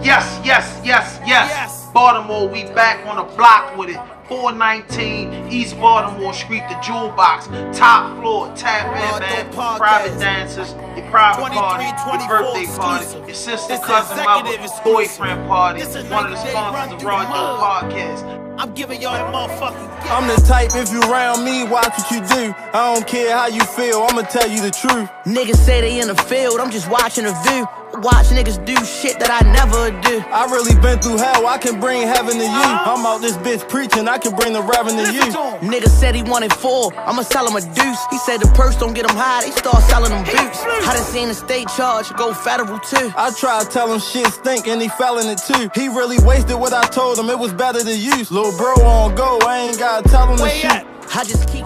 Yes. Baltimore, we back on the block with it. 419 East Baltimore Street, the Jewel Box, top floor, tap in, man. Private dancers, your private party, your birthday party, your sister, cousin, mother, boyfriend party. One of the sponsors of Rawdope Podcast. I'm giving y'all a motherfucking gift. I'm the type, if you round me, watch what you do. I don't care how you feel, I'ma tell you the truth. Niggas say they in the field, I'm just watching the view. Watch niggas do shit that I never do. I really been through hell, I can bring heaven to you. I'm out this bitch preaching, I can bring the reverend to you. Niggas said he wanted 4, I'ma sell him a deuce. He said the purse don't get him high, they start selling him boots. I done seen the state charge go federal too. I tried to tell him shit stink and he fell in it too. He really wasted what I told him, it was better to use. Little bro on go, I ain't gotta tell him to shoot. I just keep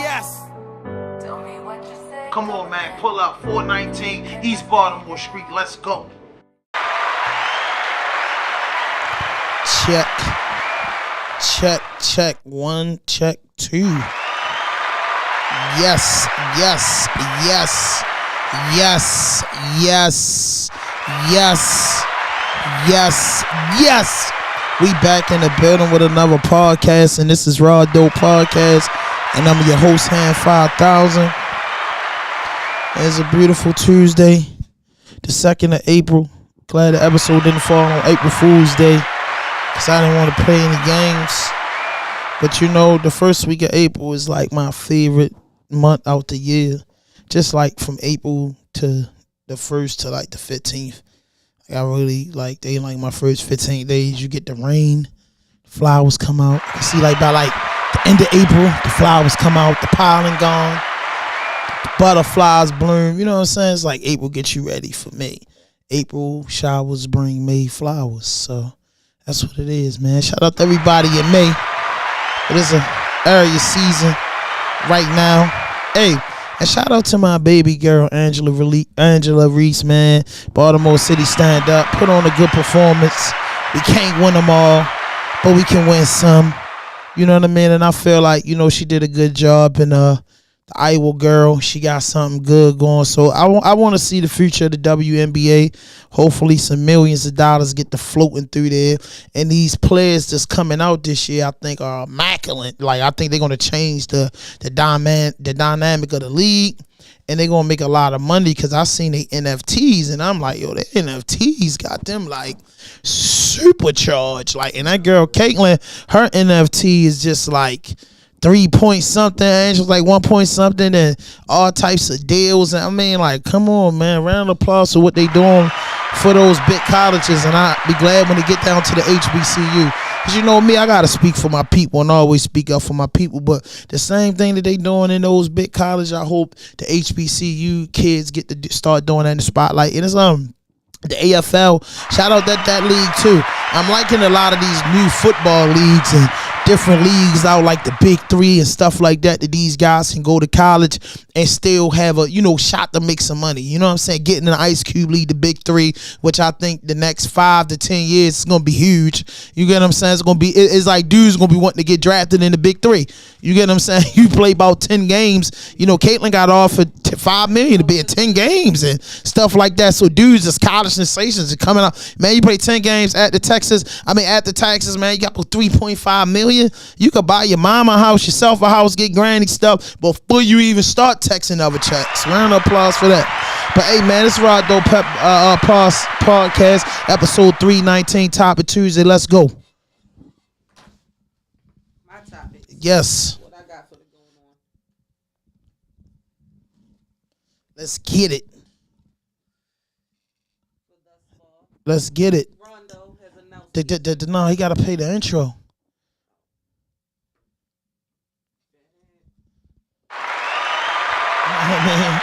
Yes. Come on, man, pull up 419 East Baltimore Street. Let's go. Check. 1, check 2. Yes. We back in the building with another podcast, and this is Rawdope Podcast, and I'm your host, Hand 5000. It's a beautiful Tuesday, the 2nd of April. Glad the episode didn't fall on April Fool's Day, because I didn't want to play any games. But you know, the first week of April is like my favorite month out the year. Just like from April to the 1st to like the 15th. I really like, they like my first 15 days. You get the rain, flowers come out. You see, like by like the end of April, the flowers come out, the pollen gone. Butterflies bloom, you know what I'm saying? It's like April gets you ready for May. April showers bring May flowers. So that's what it is, man. Shout out to everybody in May. It is an area season right now. Hey, and shout out to my baby girl, Angela Reese, man. Baltimore City stand up. Put on a good performance. We can't win them all, but we can win some. You know what I mean? And I feel like, you know, she did a good job in the Iowa girl. She got something good going. So I want to see the future of the WNBA. Hopefully some millions of dollars get to floating through there. And these players that's coming out this year, I think, are immaculate. Like, I think they're going to change the dynamic of the league. And they're going to make a lot of money, because I seen the NFTs. And I'm like, yo, the NFTs got them, like, supercharged. Like, and that girl, Caitlyn, her NFT is just, like, 3 point something, Angels like 1 point something, and all types of deals. And I mean, like, come on, man, round of applause for what they doing for those big colleges. And I'll be glad when they get down to the HBCU, because you know me, I gotta speak for my people and always speak up for my people. But the same thing that they doing in those big colleges, I hope the HBCU kids get to start doing that in the spotlight. And it's the AFL, shout out that league too. I'm liking a lot of these new football leagues and different leagues out, like the Big 3 and stuff like that these guys can go to college and still have a, you know, shot to make some money. You know what I'm saying? Getting an Ice Cube League, the Big 3, which I think the next 5 to 10 years is going to be huge. You get what I'm saying? It's going to be, it's like dudes going to be wanting to get drafted in the Big 3. You get what I'm saying? You play about 10 games. You know, Caitlyn got offered $5 million to be in 10 games and stuff like that. So dudes, as college sensations are coming out. Man, you play 10 games at the Texas, man, you got $3.5 million. You could buy your mama a house, yourself a house, get granny stuff before you even start texting other checks. Round of applause for that. But hey, man, it's Rawdope Podcast, episode 319, topic Tuesday. Let's go. My topic. Yes. What I got for the going on. Let's get it. Let's get it. Rondo has announced. No, he got to pay the intro. Man.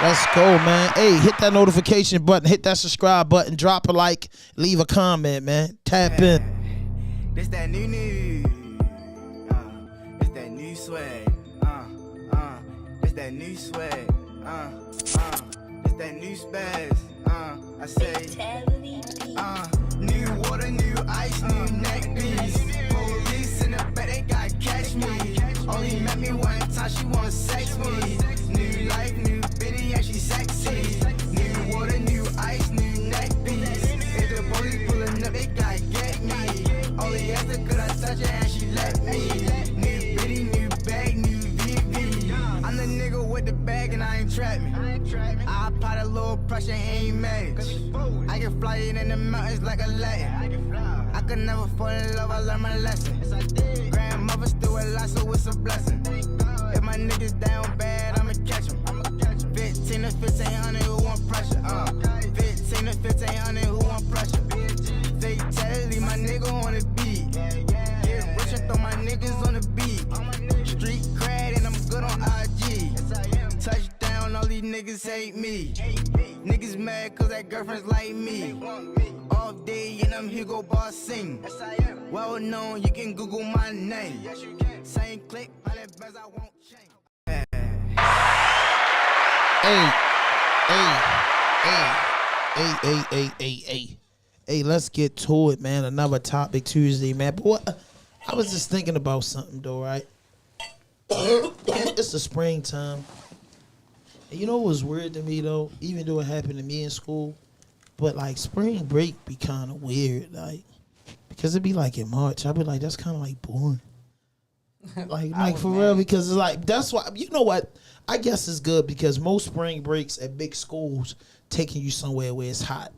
Let's go, man. Hey, hit that notification button, hit that subscribe button, drop a like, leave a comment, man. Tap in. This that new it's that new swag. It's that new swag. It's that new spaz. I say, new water, new ice, new neck beats. Police in the back, they gotta catch me. Only met me one time, she wanna sex me. New life, new bitty, and she sexy. New water, new apply a little pressure, he ain't mad. I can fly it in the mountains like a Latin. I could never fall in love, I learned my lesson. Grandmother still alive, so it's a blessing. If my niggas down bad, I'ma catch them. 15 to 1500, who want pressure? 15 to 1500, who want pressure? Fatality, my nigga on the beat. Get rich and throw my niggas on the beat. Street cred and I'm good on IG. Touchdown, all these niggas hate me. Niggas mad cause that girlfriend's like me. All day and I'm Hugo Boss sing. Well known, you can Google my name. Same click, all that best I won't change. Hey, let's get to it, man. Another topic Tuesday, man. But what, I was just thinking about something, though, right? It's the springtime. And you know what was weird to me, though? Even though it happened to me in school. But, like, spring break be kind of weird, like. Because it be, like, in March. I be like, that's kind of, like, boring. Like for real, because it's like, that's why, you know what? I guess it's good because most spring breaks at big schools taking you somewhere where it's hot.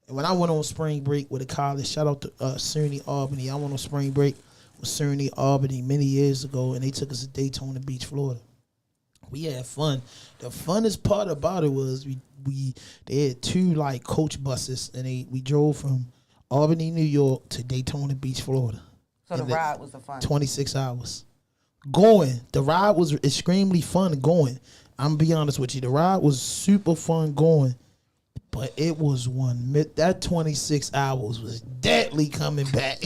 And when I went on spring break with a college, shout out to SUNY Albany. I went on spring break with SUNY Albany many years ago, and they took us to Daytona Beach, Florida. We had fun. The funnest part about it was they had two like coach buses, and we drove from Albany, New York to Daytona Beach, Florida. So the ride was the fun. 26 hours. Going. The ride was extremely fun going. I'm going to be honest with you. The ride was super fun going. But it was that 26 hours was deadly coming back.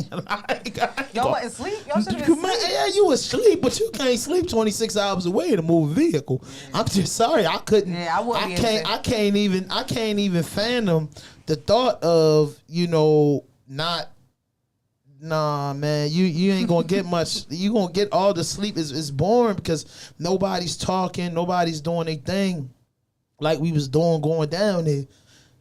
Y'all wasn't asleep? Y'all should have been asleep. Yeah, you was asleep, but you can't sleep 26 hours away to move a vehicle. I'm just sorry. I couldn't. Yeah, I can't even fathom the thought of, nah, man, you ain't gonna get much. You gonna get all the sleep. It's boring because nobody's talking, nobody's doing their thing like we was doing going down there.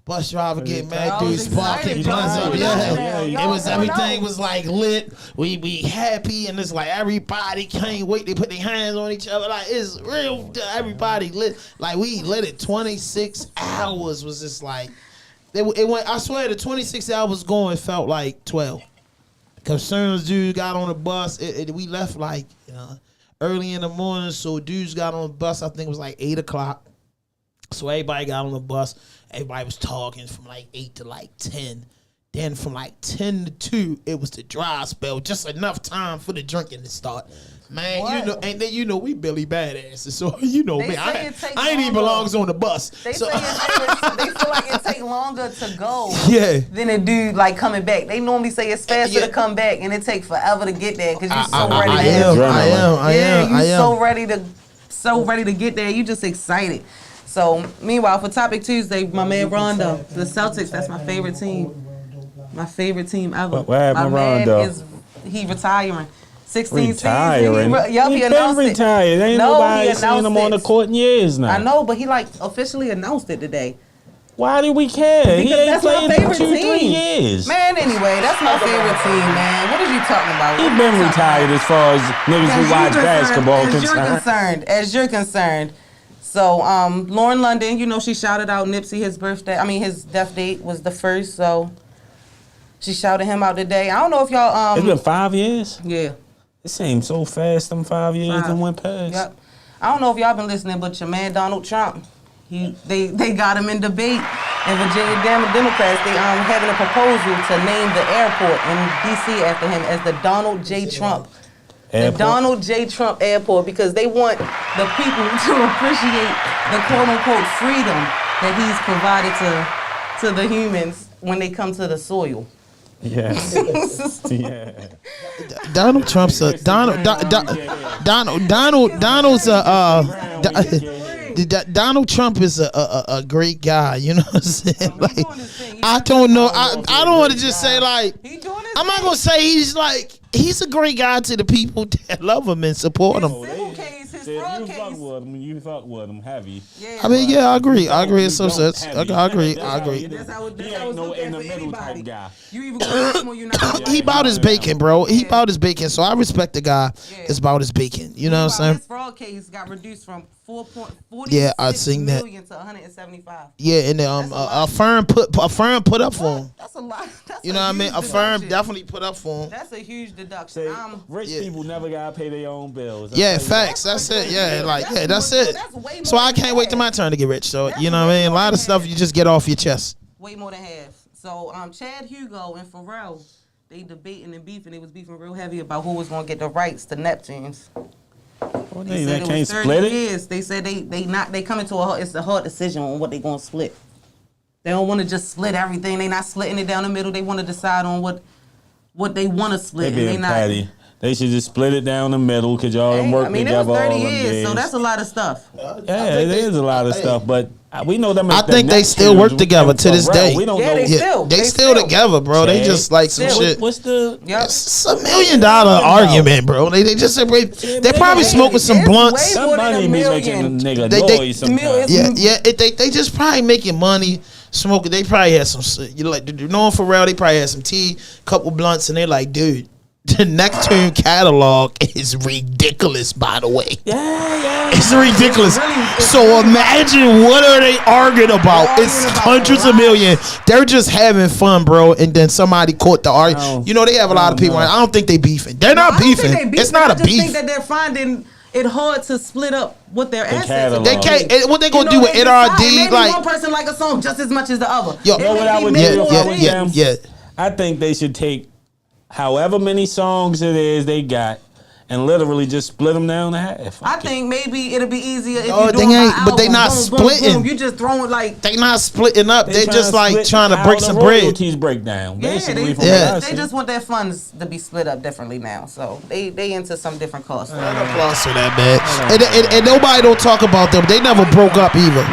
Bus driver get mad, dude, sparking blunts up. Yeah, it was everything was like lit. We happy, and it's like everybody can't wait. They put their hands on each other. Like it's real. Everybody lit. Like we lit it. 26 hours was just like it went. I swear, the 26 hours going felt like 12. Because soon as dudes got on the bus, we left like early in the morning. So dudes got on the bus, I think it was like 8 o'clock. So everybody got on the bus. Everybody was talking from like 8 to like 10. Then from like 10 to 2, it was the dry spell. Just enough time for the drinking to start. Man, and then we Billy badasses. So man, I ain't even belongs on the bus. They so, say they feel like it take longer to go than it do like coming back. They normally say it's faster to come back, and it take forever to get there because you're so ready. I am. So ready to get there. You just excited. So meanwhile, for Topic Tuesday, my man Rondo, the Celtics. That's my favorite team. My favorite team ever. What happened, Rondo? He retiring. 16 retiring. seasons. He announced been retired. Ain't nobody seen him on the court in years now. I know, but he like officially announced it today. Why do we care? Because he ain't that's my played favorite for 2-3 team. years. Man, anyway, that's my favorite team, man. What are you talking about? He been retired as far as niggas who watch basketball concerned. As you're concerned. So, Lauren London, she shouted out Nipsey, his death date was the 1st, so she shouted him out today. I don't know if y'all... It's been 5 years? Yeah. It seems so fast, them 5 years that went past. Yep. I don't know if y'all been listening, but your man Donald Trump, they got him in debate. And Virginia Democrats, they having a proposal to name the airport in D.C. after him as the Donald J. Trump. Airport? The Donald J. Trump Airport, because they want the people to appreciate the quote-unquote freedom that he's provided to the humans when they come to the soil. Yes. Yeah. Donald Trump's Donald's Donald Trump is a great guy, you know what I'm saying? Like, I don't know. I don't want to just say like I'm not gonna say he's a great guy to the people that love him and support him. You fuck with him heavy. Yeah, I mean, I agree. In some sense. I agree. That's how it no in the middle type guy. You even go you're not. He about his bacon, bro. He about his bacon. So I respect the guy that's about his bacon. You know what I'm saying? His fraud case got reduced from 4.46 Yeah, I seen that. million to 175. Yeah, and a firm put up for him. That's a lot. That's You know what I mean? A huge firm deduction. definitely put up for him. That's a huge deduction. Say, rich people never gotta pay their own bills. Yeah, facts. That's it. Yeah, that's it. That's way more So I than can't wait till my half. turn to get rich. So That's you know what I way mean? A more lot than of stuff half. you just get off your chest. Way more than half. So Chad Hugo and Pharrell, they debating and beefing. They was beefing real heavy about who was gonna get the rights to Neptunes. Well, They they said can't was 30 split it. years. They said they coming to it's a hard decision on what they gonna split. They don't want to just split everything. They not splitting it down the middle. They want to decide on what they want to They split. being and they not. petty. They should just split it down the middle because y'all done work I mean, it together was 30 all them years, so years. that's a lot of stuff. Yeah, it is a lot of stuff, but we know them. I think they still work together to this day. We don't Yeah, know. they still. They still together, bro. They Chad. just like some Still. shit. What's the? Yep. It's $1 million argument, bro. They just they probably smoking some It's blunts. way more than Somebody a be making a million. nigga They- noise sometimes. millions. Yeah, they just probably making money smoking. They probably had some, knowing Pharrell, they probably had some tea, couple blunts, and they're like, dude, the Neptune catalog is ridiculous, by the way. Yeah. It's ridiculous. It's So imagine what are they arguing about? They're It's arguing about hundreds of a lot. millions. They're just having fun, bro. And then somebody caught the argument. You know, they have a lot of people. know. I don't think they beefing. They're not I don't think beefing. they beefing. It's not I a just think beef. that they're finding it hard to split up what their assets catalog. are. They can't. What they You gonna know, do with they decide. NRD? Maybe Like, one person like a song just as much as the other. Yo, It know what may I be would made do? more I than would it. them. yeah. I think they should take however many songs it is they got and literally just split them down to half. I think maybe it'll be easier if No, you they do ain't- but they not splitting. You just throwing like They not splitting up. They tryna just like split trying to how break the some bread. royalties break down. yeah, Basically, from Yeah. what I they see. just want their funds to be split up differently now. So they into some different costs. Applause for that, man. And nobody don't talk about them. They never broke up either.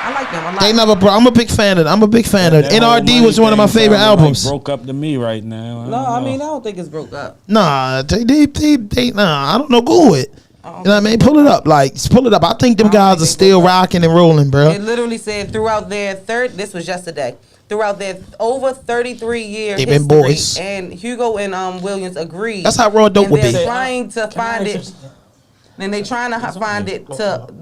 I like them. They never broke. I'm a big fan of. I'm a big fan of. That whole NRD money was one of my thing favorite sounded like albums. broke up to me right now. No, I mean I don't think it's broke up. Nah, they nah. I don't know. Go with. You know what I mean? Pull it up, like pull it up. I think them guys are still rocking and rolling, bro. It literally said throughout their this was yesterday. Throughout their over 33 year They been history, boys. and Hugo and Williams agreed. That's how Rawdope and would be. they're trying to find it. And they trying to find it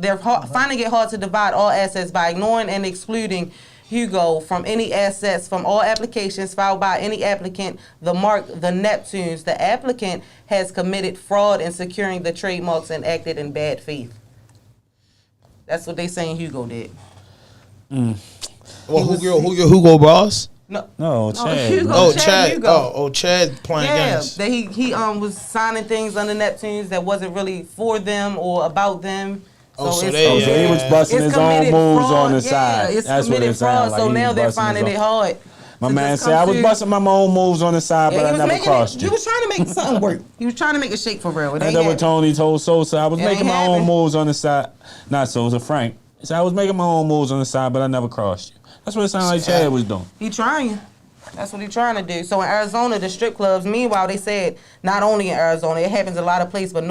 they're finding it hard to divide all assets by ignoring and excluding Hugo from any assets from all applications filed by any applicant. The Neptunes. The applicant has committed fraud in securing the trademarks and acted in bad faith. That's what they saying Hugo did. Well, Hugo Boss? No, Chad. Hugo. Oh, Chad Chad. Hugo. Chad playing Yeah, games. that he was signing things under Neptunes that wasn't really for them or about them. Oh, so it's- they- Oh, so he was busting it's his own committed moves fraud. on the Yeah, side. it's That's what committed it sounds fraud. like. So He now was they're busting his finding own- it hard. My to man just said, come I was to- busting my own moves on the side, Yeah, but he I was never making crossed it. you. He was trying to make something work. He was trying to make a shake for real. It And ain't then what happening. Tony told Sosa, I was It making ain't my own happening. moves on the side. Not Sosa, Frank. He said, I was making my own moves on the side, but I never crossed you. That's what it sounded like Chad was doing. He trying. That's what he trying to do. So in Arizona, the strip clubs, meanwhile, they said not only in Arizona, it happens a lot of places, but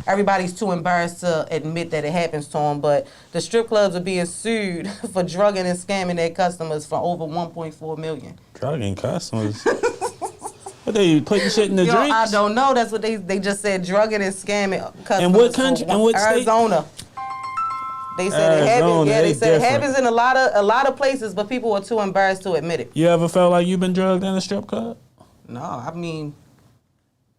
everybody's too embarrassed to admit that it happens to them. But the strip clubs are being sued for drugging and scamming their customers for over $1.4 million. Drugging customers. What they putting shit in the Yo, drinks? I don't know. That's what they just said, drugging and scamming customers. In what country? for In what state? Arizona. They said it happens. Arizona, Yeah, they they said it different. happens in a lot of places, but people are too embarrassed to admit it. You ever felt like you've been drugged in a strip club? No, I mean,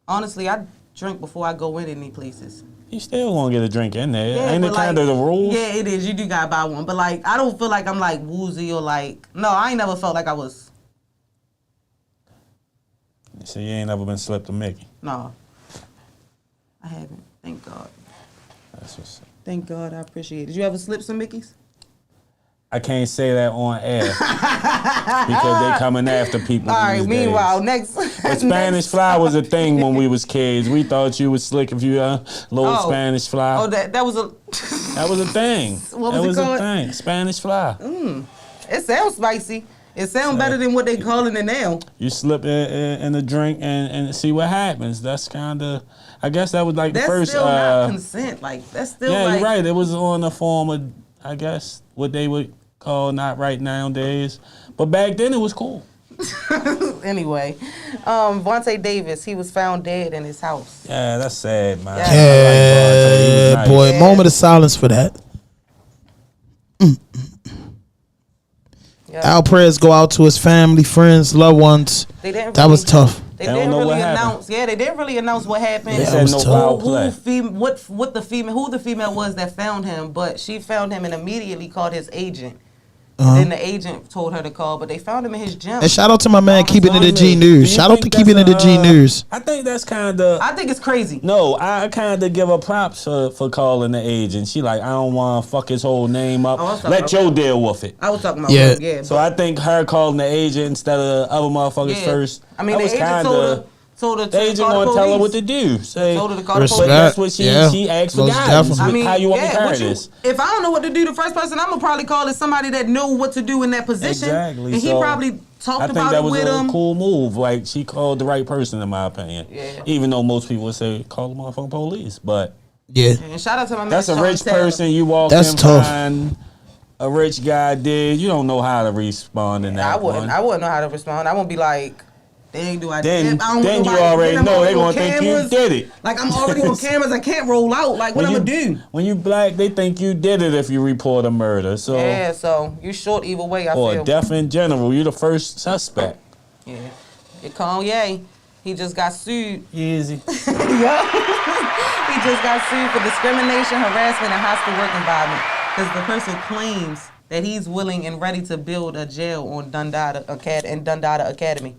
honestly, I drink before I go in any places. You still gonna get a drink in there. Yeah, Ain't it but kind of the rules? Yeah, it is. You do gotta buy one, but like, I don't feel like I'm like woozy or like. No, I ain't never felt like I was. So you ain't never been slipped a Mickey. No, I haven't. Thank God. That's what's up. Thank God. I appreciate it. Did you ever slip some Mickeys? I can't say that on air because they coming after people. All right. these Meanwhile, days. next. But Spanish fly was a thing when we was kids. We thought you was slick if you little Oh. Spanish fly. Oh, that was a. That was a thing. What was that it was called? a thing. Spanish fly. It sounds spicy. It sounds better than what they calling it now. You slip in the drink and see what happens. That's kind of. I guess that was like That's the first. still not consent. Like that's still Yeah, like. you're right. It was on the form of, I guess, what they would call not right nowadays. But back then it was cool. Anyway, Vontae Davis, he was found dead in his house. Yeah, that's sad, man. Yeah. I like Vontae. He was nice. Boy, Yeah. moment of silence for that. Yeah. Our prayers go out to his family, friends, loved ones. They didn't That really- was tough. They They don't didn't know really what happened. announce. Yeah, they didn't really announce what happened. They that said was no tough. foul play. Who the female was that found him, but she found him and immediately called his agent. And then the agent told her to call, but they found him in his gym. And shout out to my man keeping it at G Do News. you Shout out to think keeping it that's at G News. I think that's kind of. I think it's crazy. No, I kind of give her props for calling the agent. She like, I don't want to fuck his whole name up. Oh, I was talking Let about- Joe deal with it. I was talking about Yeah. work, yeah. So I think her calling the agent instead of the other motherfuckers yeah. first. I mean, that the was agent kinda- told her The to agent call gonna the tell her what police. to do. Say, Told her to call the Respect. police. but that's what she Yeah. asked for Most guidance. definitely. I mean, How you want me to yeah, carry this? if I don't know what to do, the first person I'm gonna probably call is somebody that know what to do in that position. Exactly. And he So, probably talked I think about that it was with a him. cool move. Like she called the right person, in my opinion. Yeah. Even though most people would say call the motherfucking police, but Yeah. And shout out to my man. that's a Sean rich Taylor. person. You walk That's in, tough. find a rich guy did. You don't know how to respond in that I wouldn't. one. I wouldn't know how to respond. I won't be like, they ain't do I Then I don't you want nobody- already then I'm know they already gonna on think you cameras. did it. Like I'm already on cameras. I can't roll out. Like what I'm gonna do? When you black, they think you did it if you report a murder. So Yeah. So you short either way. I or feel. death in general, you're the first suspect. Yeah. Kanye, he just got sued. Easy. Yeah. He just got sued for discrimination, harassment, and hostile work environment because the person claims that he's willing and ready to build a jail on Dundada Academy.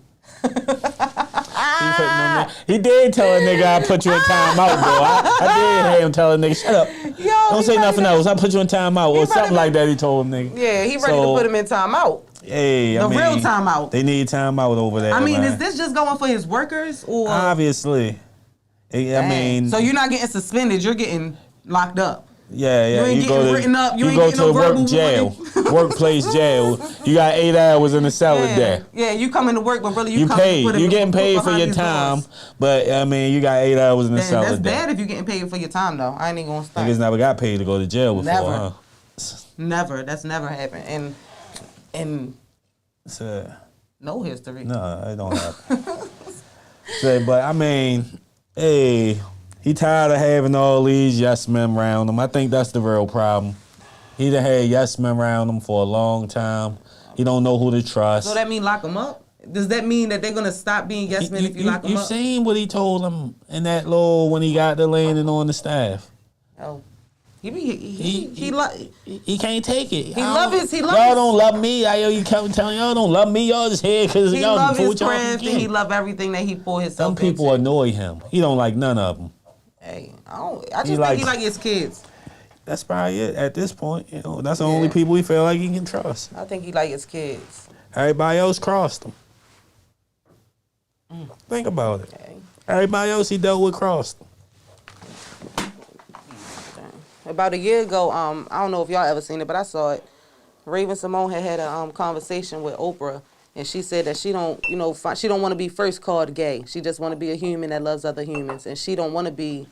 He did tell a nigga I put you in timeout, bro. I did hear him tell a nigga, shut up. Yo, Don't he say ready nothing to- else. I put you in timeout or ready something to- like that. He told him, nigga. Yeah, he ready So, to put him in timeout. Hey, The real timeout. They need timeout over there. I mean, man. is this just going for his workers or? Obviously. I Dang. mean, so you're not getting suspended. You're getting locked up. yeah. you ain't go getting to written up, you ain't go getting to no the work verbal jail, workplace jail. You got 8 hours in the cell a Yeah, day. yeah. You coming to work, but really You come paid. to put him You getting paid for behind your these time, doors. but I mean, you got 8 hours in the Man, cell that's a day. bad if you're getting paid for your time, though. I ain't even gonna stop. Niggas never got paid to go to jail before, Never. huh? Never. That's never happened. And So, no history. no, I don't have. Say, but I mean, hey, he tired of having all these yes men around him. I think that's the real problem. He done had yes men around him for a long time. He don't know who to trust. So that mean lock him up? Does that mean that they're gonna stop being yes men if you lock them You up? seen what he told him in that little when he got the landing on the staff. Oh, he can't take it. love his- he love y'all his- don't love me. You come telling y'all don't love me. Y'all just here because y'all love do his what y'all craft can. and he love everything that he pour himself Some people into. annoy him. He don't like none of them. Hey, I just He think he likes- like his kids. That's probably it at this point. You know, that's the only people he feel like he can trust. I think he like his kids. Everybody else crossed him. Think about it. Okay. Everybody else he dealt with crossed him. About a year ago, I don't know if y'all ever seen it, but I saw it. Raven Simone had a conversation with Oprah, and she said that she don't want to be first called gay. She just want to be a human that loves other humans, and she don't want to be,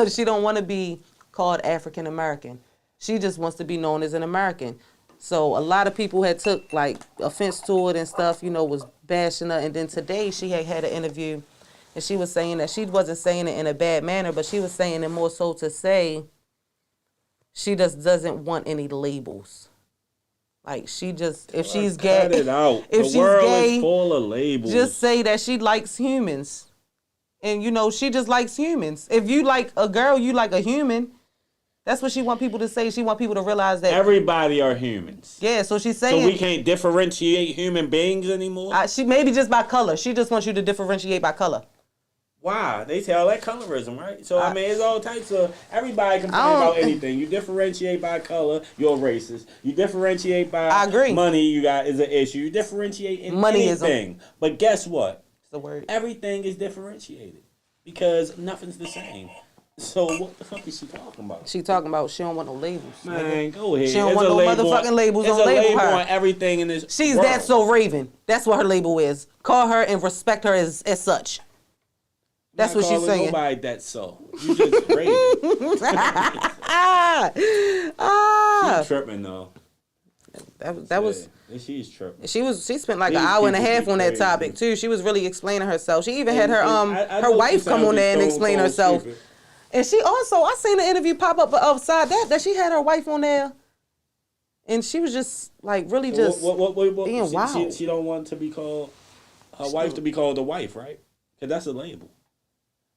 she don't want to be called African American. She just wants to be known as an American. So a lot of people had took like offense to it and stuff, was bashing her. And then today she had an interview, and she was saying that she wasn't saying it in a bad manner, but she was saying it more so to say she just doesn't want any labels. Like she just, if she's gay, Cut it out. if The she's world gay, is full of labels. just say that she likes humans. And she just likes humans. If you like a girl, you like a human. That's what she want people to say. She want people to realize that. Everybody are humans. Yeah, so she's saying. So we can't differentiate human beings anymore? She maybe just by color. She just wants you to differentiate by color. Why? They tell that colorism, right? So, I mean, it's all types of... Everybody complain about anything. You differentiate by color, you're racist. You differentiate by I agree. money, you got is an issue. You differentiate in Moneyism. anything. But guess what? It's the word. Everything is differentiated because nothing's the same. So what the fuck is she talking about? She talking about she don't want no labels. Man, go ahead. She don't There's want a no label motherfucking labels. There's Don't a label label her. on everything in this She's world. that so Raven. That's what her label is. Call her and respect her as such. That's Not what she's calling saying. Nobody that so. You just Raven. She tripping though. That was She's tripping. She spent like These an hour and a people half be on that crazy. topic too. She was really explaining herself. She even had her I her know wife she come on sounded there and stone explain cold herself. stupid. And she also, I seen an interview pop up upside that she had her wife on there, and she was just like really just being wild. She don't want to be called her wife to be called a wife, right? Because that's a label.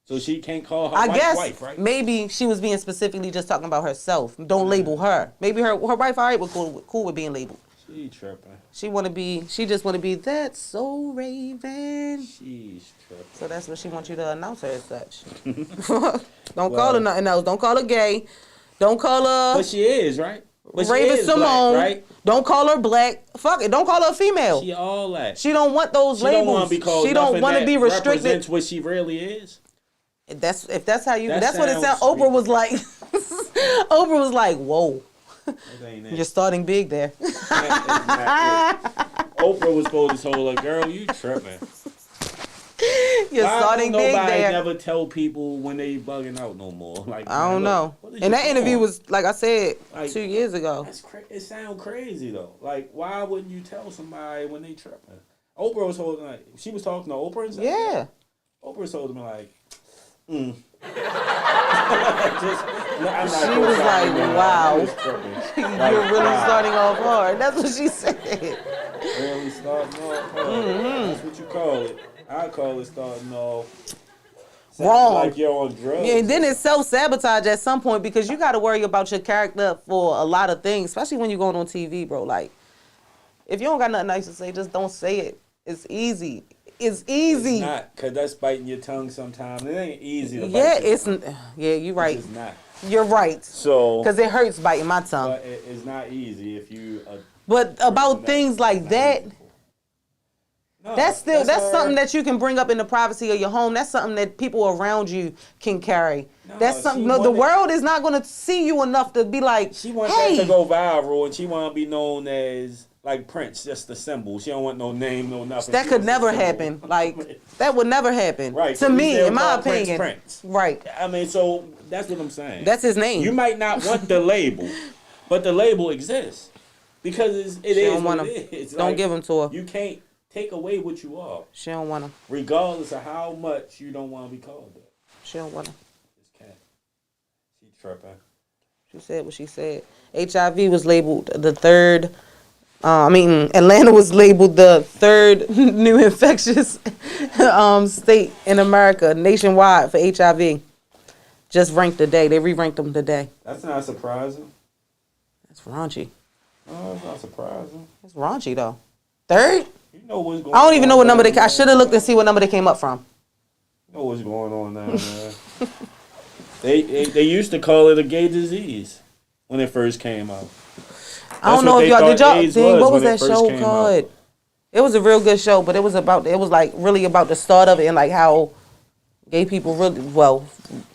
So she can't call her wife, right? Maybe she was being specifically just talking about herself. Don't label her. Maybe her wife, all right, was cool with being labeled. She tripping. She just want to be that's so Raven. She's tripping. So that's what she wants you to announce her as such. Don't call her nothing else. Don't call her gay. Don't call her. But she is, right? But Raven Simone. Black, right? Don't call her black. Fuck it. Don't call her a female. She all that. She don't want those labels. Don't want to be called. She don't want to be restricted. Represents what she really is. If that's how you. That's what it sounds. Oprah was like. Oprah was like, whoa. You're starting big there. Oprah was supposed to tell her, girl, you tripping. You're starting big there. Nobody never tell people when they bugging out no more. Like I don't know. And that interview was, like I said, like, 2 years ago. It sounds crazy though. Like, why wouldn't you tell somebody when they tripping? Oprah was holding like she was talking to Oprah and stuff. Yeah. Oprah told me like, she was like, wow. You're really starting off hard. That's what she said. Really starting off hard. Mm-hmm. That's what you call it. I call it starting off wrong. Like you're on drugs. Yeah, and then it's self-sabotage at some point because you got to worry about your character for a lot of things, especially when you're going on TV, bro. Like, if you don't got nothing nice to say, just don't say it. It's easy. It's easy. It's not, because that's biting your tongue sometimes. It ain't easy to bite you're right. It's not. You're right. So, because it hurts biting my tongue. But it's not easy if you... but about things like that... No, that's something that you can bring up in the privacy of your home. That's something that people around you can carry. No, that's something. No, the world is not going to see you enough to be like. She wants that to go viral, and she want to be known as like Prince, just the symbol. She don't want no name, no nothing. That could never happen. Like that would never happen. Right. To me, in my opinion. Prince. Right. I mean, so that's what I'm saying. That's his name. You might not want the label, but the label exists because it is what it is. Don't give them to her. You can't take away what you are. She don't want to. Regardless of how much you don't want to be called that. She don't want to. This cat. She tripping. She said what she said. HIV was labeled the third. Atlanta was labeled the third new infectious state in America nationwide for HIV. Just ranked today. They re-ranked them today. That's not surprising. That's raunchy. No, that's not surprising. That's raunchy though. Third? You know what's going on. I don't even know what number I should have looked and see what number they came up from. You know what's going on now, man. They used to call it a gay disease when it first came out. I don't know if y'all what was that show called? It was a real good show, but it was like really about the start of it and like how gay people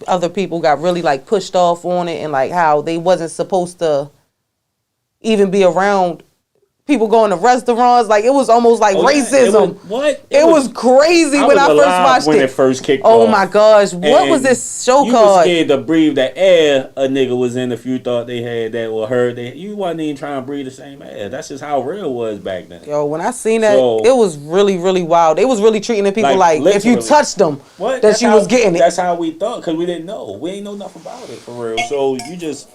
other people got really like pushed off on it and like how they wasn't supposed to even be around people going to restaurants. Like it was almost like racism. It was crazy when I first watched when it first kicked off. Oh my gosh. What was this show called? You was scared to breathe the air a nigga was in if you thought they had that or heard that. You wasn't even trying to breathe the same air. That's just how real it was back then. Yo, when I seen that, it was really, really wild. They was really treating the people like if you touched them, that you was getting it. That's how we thought because we didn't know. We ain't know nothing about it for real. So you just,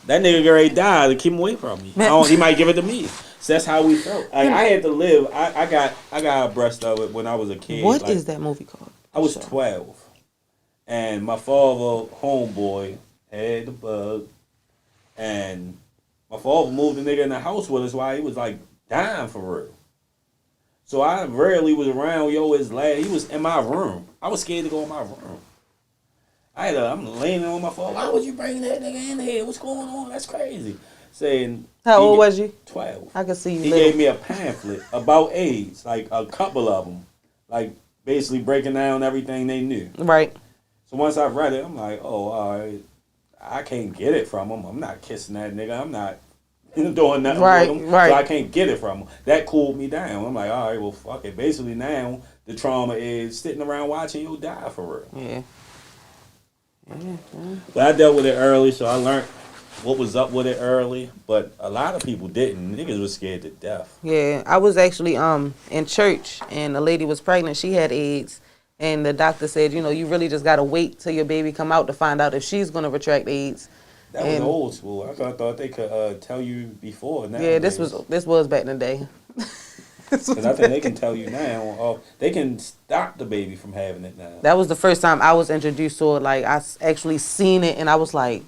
that nigga get ready to die to keep him away from me. He might give it to me. So that's how we felt. Like, I had to live. I got abreast of it when I was a kid. What is that movie called? I was 12, and my father, homeboy, had the bug, and my father moved the nigga in the house with us while he was like dying for real. So I rarely was around his lad. He was in my room. I was scared to go in my room. I'm laying on my father. Why would you bring that nigga in here? What's going on? That's crazy. Saying, how old was you? 12. I can see you. He gave me a pamphlet about AIDS, like a couple of them, like basically breaking down everything they knew. Right. So once I read it, I'm like, oh, all right, I can't get it from him. I'm not kissing that nigga. I'm not doing nothing with him. Right. So I can't get it from him. That cooled me down. I'm like, all right, well, fuck it. Basically now the trauma is sitting around watching you die for real. Yeah. But I dealt with it early, so I learned what was up with it early, but a lot of people didn't. Niggas was scared to death. Yeah, I was actually in church, and a lady was pregnant. She had AIDS, and the doctor said, you know, you really just gotta wait till your baby come out to find out if she's gonna retract AIDS. That was old school. I thought they could tell you before. Yeah, this was back in the day. Because I think they can tell you now. They can stop the baby from having it now. That was the first time I was introduced to it. Like, I actually seen it, and I was like,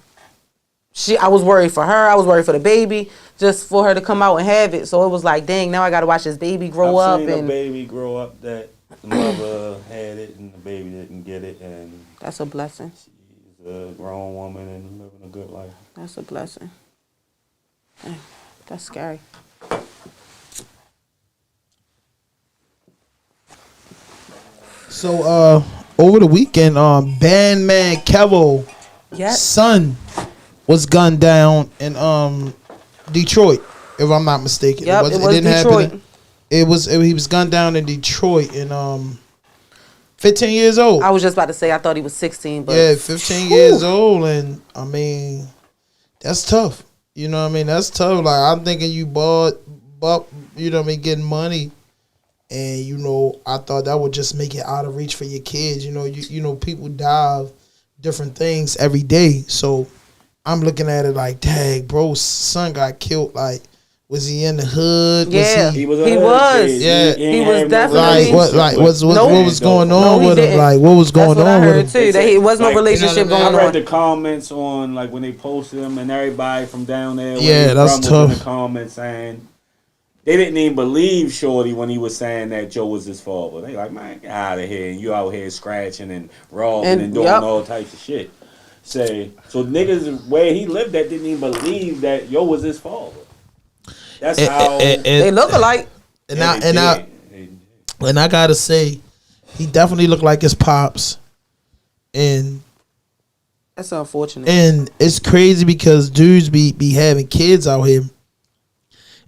I was worried for her. I was worried for the baby, just for her to come out and have it. So it was like, dang, now I got to watch this baby grow up. I've seen a baby grow up that the mother had it and the baby didn't get it. And that's a blessing. She's a grown woman and living a good life. That's a blessing. Dang, that's scary. So over the weekend, Bandman Kevo's son was gunned down in Detroit, if I'm not mistaken. Yep, it was didn't Detroit. happen. He was gunned down in Detroit and 15 years old. I was just about to say I thought he was 16, but yeah, 15 years old, and I mean that's tough. You know what I mean? That's tough. Like, I'm thinking you bought, you know what I mean, getting money. And, you know, I thought that would just make it out of reach for your kids. You know, people die of different things every day. So I'm looking at it like, dang, bro's son got killed. Like, was he in the hood? Yeah, he was. Yeah, he was definitely. What was going on with him? Like, what was going on with him? Too. There was no relationship going on. I read the comments on, like, when they posted them, and everybody from down there. Yeah, that's tough. In the comments saying they didn't even believe Shorty when he was saying that Joe was his father. They like, man, get out of here, and you out here scratching and robbing and doing all types of shit. So niggas where he lived at didn't even believe that Yo was his father. That's how they look alike. And I gotta say, he definitely looked like his pops. And that's unfortunate. And it's crazy because dudes be having kids out here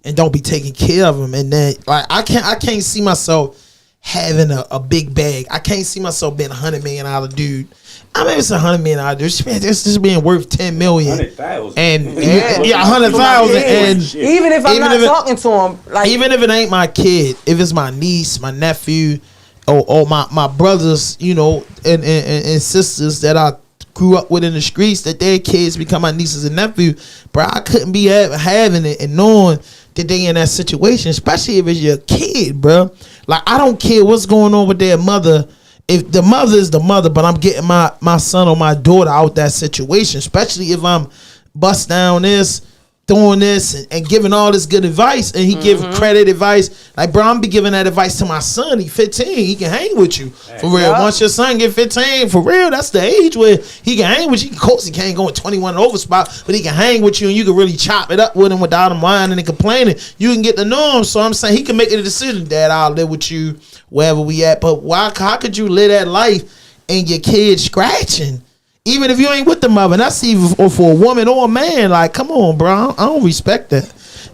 and don't be taking care of them. And then, like, I can't see myself having a big bag. I can't see myself being $100 million dude. I mean, it's $100 million dude. This is being worth $10 million. 100,000. And 100,000. And even if I'm not talking to him, like, even if it ain't my kid, if it's my niece, my nephew, or my brothers, you know, and sisters that I grew up with in the streets, that their kids become my nieces and nephews, bro, I couldn't be having it and knowing that they in that situation, especially if it's your kid, bro. Like, I don't care what's going on with their mother. If the mother is the mother, but I'm getting my son or my daughter out that situation, especially if I'm bust down this, doing this, and giving all this good advice, and he give credit advice. Like, bro, I'm be giving that advice to my son. He 15. He can hang with you. For real. Once your son get 15, for real, that's the age where he can hang with you. Of course, he can't go in 21 over spot, but he can hang with you, and you can really chop it up with him without him whining and complaining. You can get to know him. So I'm saying he can make a decision, Dad, I'll live with you wherever we at. But how could you live that life and your kid scratching? Even if you ain't with the mother, and that's even for a woman or a man. Like, come on, bro. I don't respect that.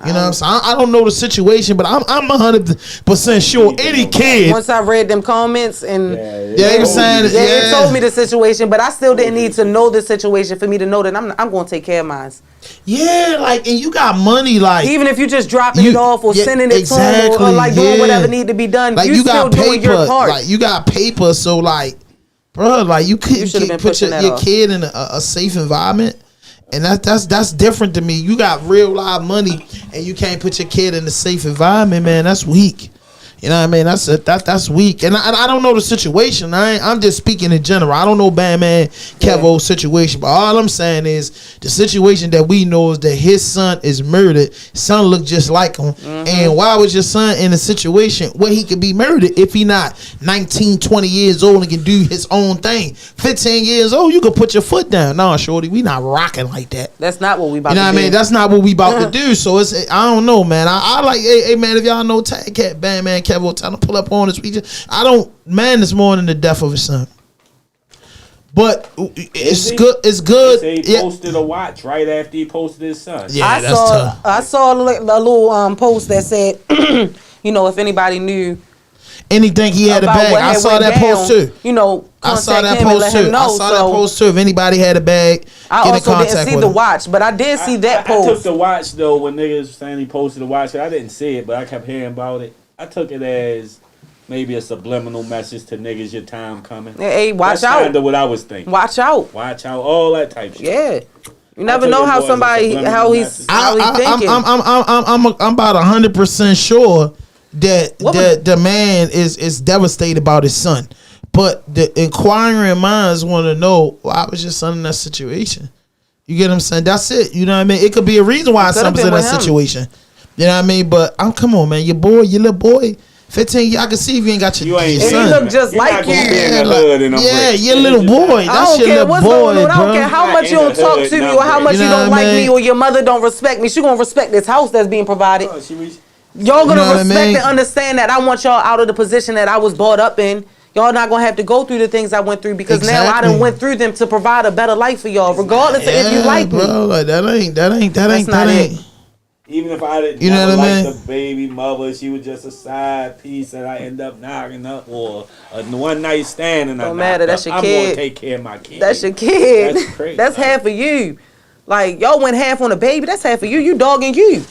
You know what I'm saying? I don't know the situation, but I'm 100% sure any kid. Once I read them comments and they were saying, they told me the situation, but I still didn't need to know the situation for me to know that I'm going to take care of mine. Yeah, like, and you got money, like, even if you just dropping it off or sending it to them or like doing whatever need to be done, like, you still doing your part. Like, you got paper, so like, bro, like, you couldn't put your kid in a safe environment, and that's different to me. You got real live money, and you can't put your kid in a safe environment, man. That's weak. You know what I mean? That's weak. And I don't know the situation. I'm just speaking in general. I don't know Bandman Kevo's situation, but all I'm saying is the situation that we know is that his son is murdered. Son looked just like him. And why was your son in a situation where he could be murdered if he not 19, 20 years old and can do his own thing? 15 years old, you can put your foot down. No, shorty, we not rocking like that. That's not what we about to do. You know what I mean? That's not what we about to do. So I don't know, man. I like, hey man, if y'all know Tag Cat, Bandman Kevo, trying to pull up on us. I don't man this more than the death of his son. But it's good. It's good. He posted a watch right after he posted his son. Yeah, I saw a little post that said, you know, if anybody knew anything he had a About bag. what I had saw went that post down, too. You know, I saw contact that him and post let too. him know. I saw that So post too. If anybody had a bag, I get in also contact didn't see with the him. watch, but I did see that I took post. the watch though when niggas saying he posted the watch. I didn't see it, but I kept hearing about it. I took it as maybe a subliminal message to niggas, your time coming. Hey, watch That's out. kind of what I was thinking. Watch out. Watch out, all that type shit. Yeah. You never took know it how more as a somebody subliminal how he's message. thinking. I'm about 100% sure that the man is devastated about his son, but the inquiring minds want to know why was your son in that situation. You get what I'm saying? That's it. You know what I mean? It could be a reason why something's in that situation. You know what I mean? But come on, man. Your little boy. 15, I can see if you ain't got your, You ain't your And son. he look just like you. Yeah, your little boy. I That's don't your care little what's boy, going on. I bro. don't care how Not much in you don't the talk hood to me or number. how much You you know don't what I like mean? me or your mother don't respect me. She gonna respect this house that's being provided. Y'all You gonna know what I respect mean? and understand that I want y'all out of the position that I was brought up in. Y'all not gonna have to go through the things I went through because now I Exactly. done went through them to provide a better life for y'all, regardless of if you like me. bro, like that ain't not it. Even if I didn't You know what I like mean? the baby mother, she was just a side piece that I end up knocking up, or a one night stand and I Don't knocked matter, up. that's your I'm kid. gonna take care of my kid. That's your kid. That's crazy. That's half of you. Like y'all went half on the baby. That's half of you. You dogging you.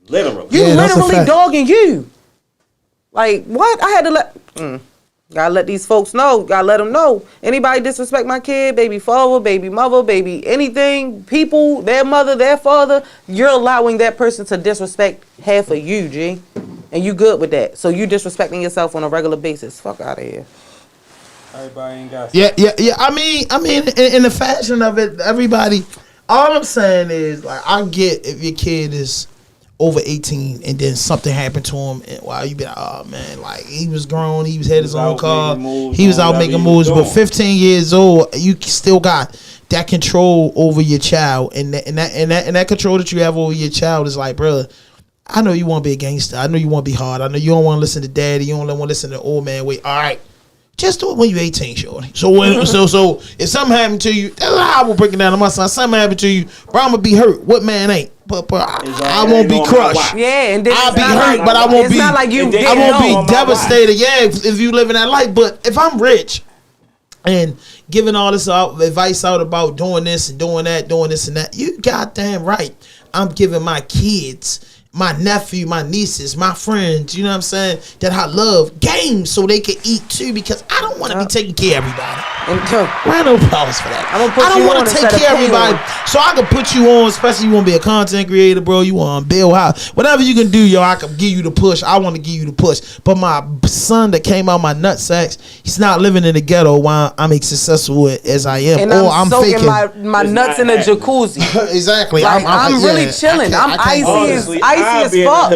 Literal. You Yeah, that's a literally fact. dogging you. Like what? I had to let. Gotta let these folks know. Gotta let them know. Anybody disrespect my kid, baby father, baby mother, baby anything, people, their mother, their father, you're allowing that person to disrespect half of you, G. And you good with that. So you disrespecting yourself on a regular basis. Fuck out of here. Everybody ain't got. Yeah. I mean, in the fashion of it, everybody. All I'm saying is, like, I get if your kid is over 18 and then something happened to him, and wow, you be like, oh man, like he was grown, he had his own car, he was out making moves, but 15 years old, you still got that control over your child, and that control that you have over your child is like, bro, I know you want to be a gangster, I know you want to be hard, I know you don't want to listen to daddy, you don't want to listen to the old man. Wait, all right. Just do it when you're 18, shorty. So when so if something happened to you, that's how I will break it down to my son. Something happened to you, bro, I'm gonna be hurt. What man ain't? But I won't be crushed. Yeah, and then I'll it's be not hurt, like, but I won't it's be. not like you and then I getting won't on be my devastated. Yeah, if you living that life. But if I'm rich and giving all this advice out about doing this and doing that, doing this and that, you goddamn right. I'm giving my kids, my nephew, my nieces, my friends, you know what I'm saying, that I love, games so they can eat too, because I don't want to be taking care of everybody. Round of applause for that. I'm gonna put I don't you want on to take instead of care of pay everybody, on. so I can put you on, especially you want to be a content creator, bro. You want to build house, whatever you can do, yo. I can give you the push. I want to give you the push. But my son that came out my nut sacks, he's not living in the ghetto while I'm as successful as I am, And or I'm I'm soaking faking. my nuts in a jacuzzi. Exactly. Like, I'm really chilling. I'm icy as fuck.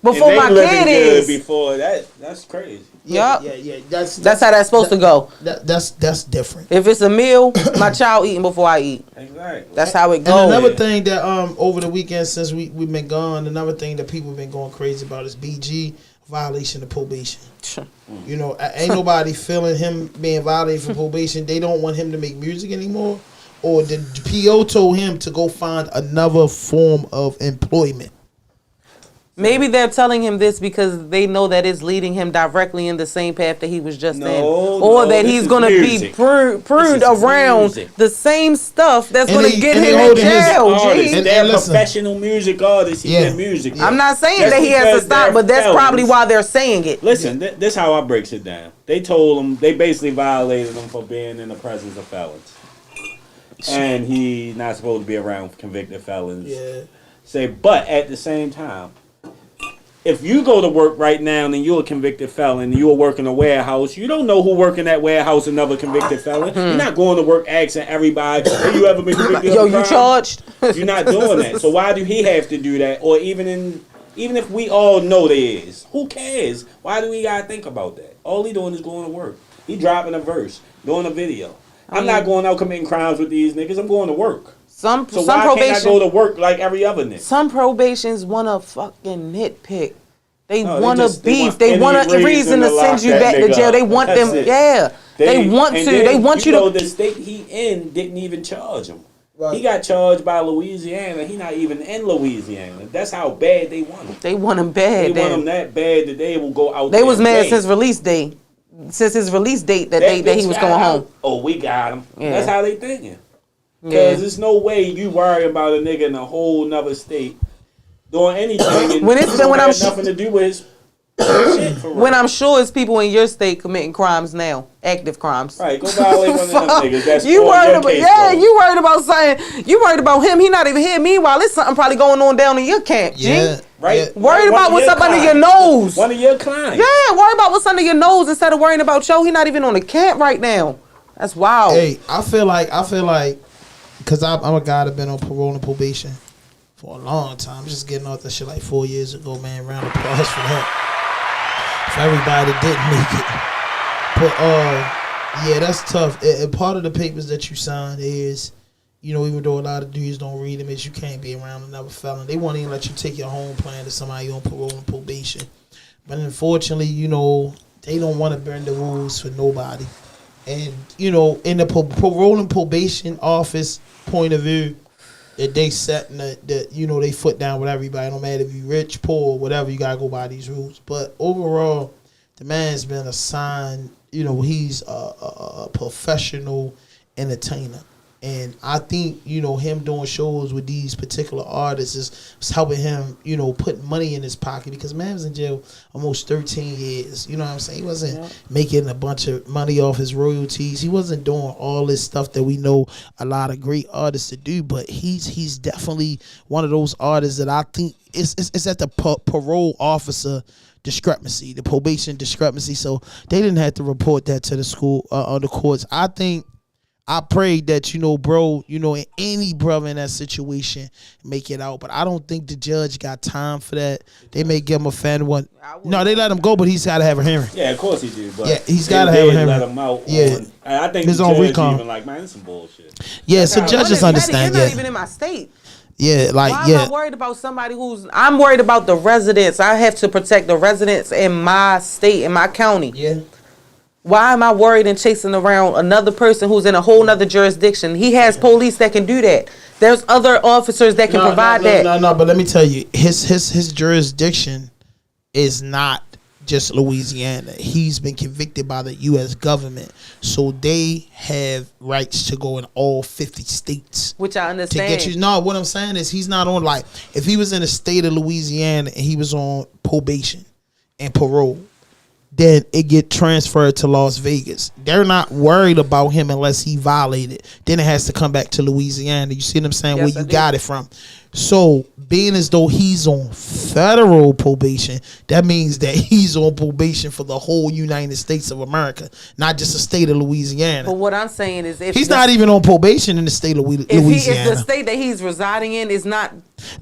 Before my kid is. Before that's crazy. Yup. Yeah. That's how that's supposed to go. That's different. If it's a meal, my child eating before I eat. Exactly. That's how it And goes. another thing that over the weekend since we've been gone, another thing that people been going crazy about is BG violation of probation. You know, ain't nobody feeling him being violated for probation. They don't want him to make music anymore, or the PO told him to go find another form of employment. Maybe they're telling him this because they know that it's leading him directly in the same path that he was just in. Or that he's going to be pruned around the same stuff that's going to get him in jail, G. And they're professional music artists. He's in music. I'm not saying that he has to stop, but that's probably why they're saying it. Listen, this how I breaks it down. They told him, they basically violated him for being in the presence of felons. And he's not supposed to be around convicted felons. Yeah. But at the same time, if you go to work right now and you're a convicted felon and you're working a warehouse, you don't know who working that warehouse, another convicted felon. You're not going to work asking everybody, have you ever been convicted of a crime? You charged? You're not doing that. So why do he have to do that? Or even if we all know there is, who cares? Why do we gotta think about that? All he doing is going to work. He dropping a verse, doing a video. I'm not going out committing crimes with these niggas. I'm going to work. So why can't I go to work like every other nigga? Some probations want to fucking nitpick. They want to beef. They They want a reason to send you back to jail. They want them. Yeah. They want to. They want you to. The state he in didn't even charge him. Right. He got charged by Louisiana. He not even in Louisiana. That's how bad they want him. They want him bad. They want him that bad that they will go out. They was mad way. since release date. Since his release date that he was going home. Oh, we got him. Yeah. That's how they thinking. Because Yeah. there's no way you worry about a nigga in a whole nother state doing anything and When it's- don't when have I'm- nothing to do with his shit for real. When I'm sure it's people in your state committing crimes now, active crimes. Right, go violate one of them niggas. That's You on worried your about case, yeah, though. you worried about saying you worried about him. He not even here. Meanwhile, there's something probably going on down in your camp. G. Yeah. Right? Yeah. Worried One about of what's your up under clients. your nose. One of your clients. Yeah, worry about what's under your nose instead of worrying about yo. He not even on the camp right now. That's wild. Hey, I feel like, because I'm a guy that been on parole and probation for a long time. Just getting off that shit like 4 years ago, man. Round of applause for that. For everybody that didn't make it. But yeah, that's tough. And part of the papers that you signed is, you know, even though a lot of dudes don't read them, is you can't be around another felon. They won't even let you take your home plan to somebody on parole and probation. But unfortunately, you know, they don't want to bend the rules for nobody. And, you know, in the parole and probation office point of view, that they setting the you know, they foot down with everybody. No matter if you rich, poor, whatever, you gotta go by these rules. But overall, the man's been assigned, you know, he's a professional entertainer. And I think, you know, him doing shows with these particular artists is helping him, you know, put money in his pocket, because man was in jail almost 13 years. You know what I'm saying? He wasn't making a bunch of money off his royalties. He wasn't doing all this stuff that we know a lot of great artists to do. But he's definitely one of those artists that I think it's at the parole officer discrepancy, the probation discrepancy. So they didn't have to report that to the school or the courts. I prayed that, you know, bro, you know, any brother in that situation make it out. But I don't think the judge got time for that. They may give him a fan one. No, they let him go, but he's got to have a hearing. Yeah, of course he do. But yeah, he's got to have a hearing. Let him out. Yeah. I think His the own judge recall. even like, man, it's some bullshit. Yeah, so judges understand. You're Yeah, not even in my state. yeah, like Why yeah. am I worried about somebody I'm worried about the residents. I have to protect the residents in my state, in my county. Yeah. Why am I worried and chasing around another person who's in a whole nother jurisdiction? He has police that can do that. There's other officers that can provide that. No, but let me tell you, his jurisdiction is not just Louisiana. He's been convicted by the U.S. government, so they have rights to go in all 50 states. Which I To understand. get you, no, what I'm saying is he's not on, like, if he was in the state of Louisiana and he was on probation and parole, then it get transferred to Las Vegas. They're not worried about him unless he violated. Then it has to come back to Louisiana. You see what I'm saying? Yes, Where I you do. got it from. So being as though he's on federal probation, that means that he's on probation for the whole United States of America, not just the state of Louisiana. But what I'm saying is, if He's not even on probation in the state of if Louisiana. the state that he's residing in is not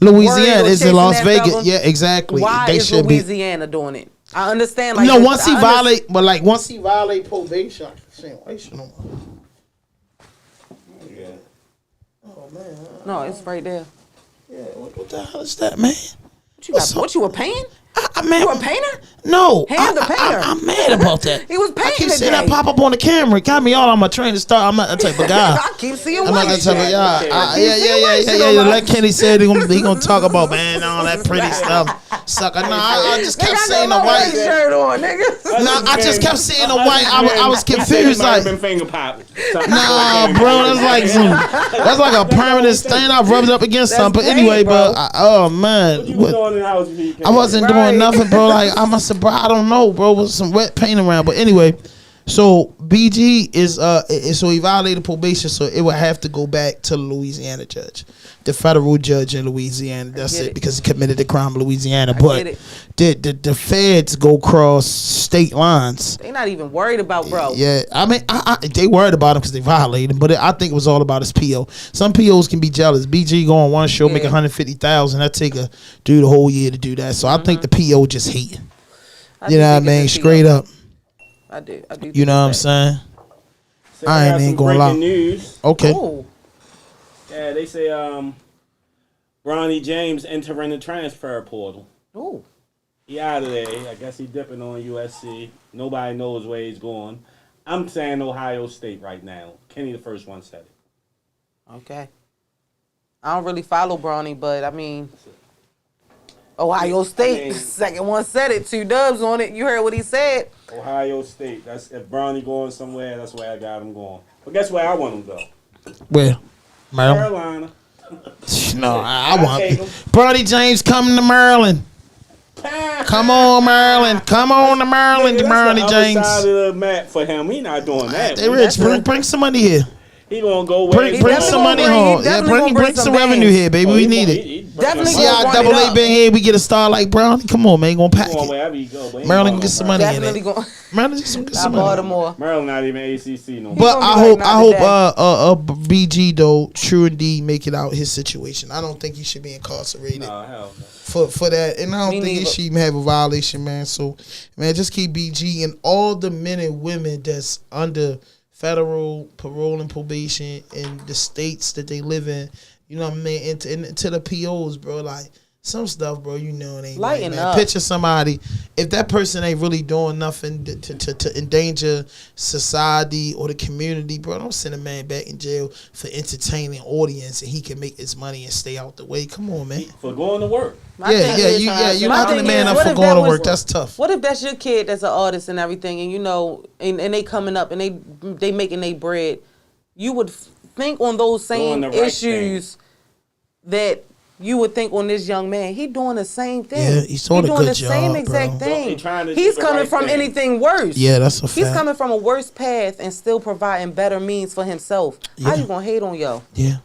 Louisiana worried or is in chasing Las that Vegas. fella, Yeah, exactly. why They is should be. Louisiana doing it? I understand. Like, No, once he violate probation, I can't wait no more. Oh man. No, it's right there. Yeah, what the hell is that, man? What you were paying? Man, You a painter? No, Hand the painter. I'm mad about that. He was I keep painting seeing that today. pop up on the camera. It got me all on my train to start. I'm not that type of guy. I keep seeing I'm not that white type of shit. guy. Yeah. Let Kenny say he gonna talk about, man, all that pretty stuff. Sucker. No, I just kept saying the white shirt on, nigga. No, I just kept seeing the white. I was confused. Like, Like, been finger popping. nah, bro, that's like a permanent stain. I rubbed up against something. But paint, anyway, bro. bro. Oh man, What you was doing in the house when you came? I wasn't Right. doing nothing, bro. Like I must have, bro. I don't know, bro. With some wet paint around. But anyway, so BG is so he violated probation, so it would have to go back to the Louisiana judge, the federal judge in Louisiana. That's get it, it. because he committed the crime in Louisiana. get But it. the feds go cross state lines. They not even worried about bro. Yeah, I mean, they worried about him because they violated him, but I think it was all about his PO. Some POs can be jealous. BG go on one show, make Yeah. $150,000. That take a dude a whole year to do that. So I think the PO just hate. I You do know what I think mean? it's a Straight PO. up. I do. You know what I'm saying? So I got ain't some gonna lie. breaking news. Okay. Oh, Yeah, they say Bronny James entering the transfer portal. oh. He out of there. I guess he dipping on USC. Nobody knows where he's going. I'm saying Ohio State right now. Kenny the first one said it. Okay. I don't really follow Bronny, but I mean, Ohio State, second one said it, 2 dubs on it. You heard what he said. Ohio State. That's if Bronny going somewhere. That's where I got him going. But guess where I want him to go? Where? Maryland. Carolina. No, I want Bronny James coming to Maryland. Come on, Maryland. Come on to Maryland, Bronny James. That's the other side of the map for him. He not doing that. Hey, Rich, bring some money here. He gonna go where Bring some money home. Yeah, bring some revenue here, baby. We need it. Definitely See how Double A been here. We get a star like Brownie. Come on, man. Gonna pack it. Wherever you go, but Maryland can get some money in Definitely it. going. Maryland get some money. Baltimore. Maryland not even ACC no more. But I hope BG though, true indeed, make it out his situation. I don't think he should be incarcerated. Nah, hell For no. that, and I don't think he should even have a violation, man. So, man, just keep BG and all the men and women that's under federal parole and probation in the states that they live in. You know what I mean? And to the POs, bro, like some stuff, bro, you know it ain't right, man. Up. Picture somebody, if that person ain't really doing nothing to endanger society or the community, bro, don't send a man back in jail for entertaining audience and he can make his money and stay out the way. Come on, man. For going to work. You're locking the man up for going to work. That's tough. What if that's your kid that's an artist and everything, and you know, and they coming up and they making their bread? You would think on those same issues that you would think on this young man. He doing the same thing. Yeah, he's doing a good job, same exact bro. thing. He's coming from anything worse. Yeah, that's a fact. He's coming from a worse path and still providing better means for himself. Yeah. How you gonna hate on yo? Yeah.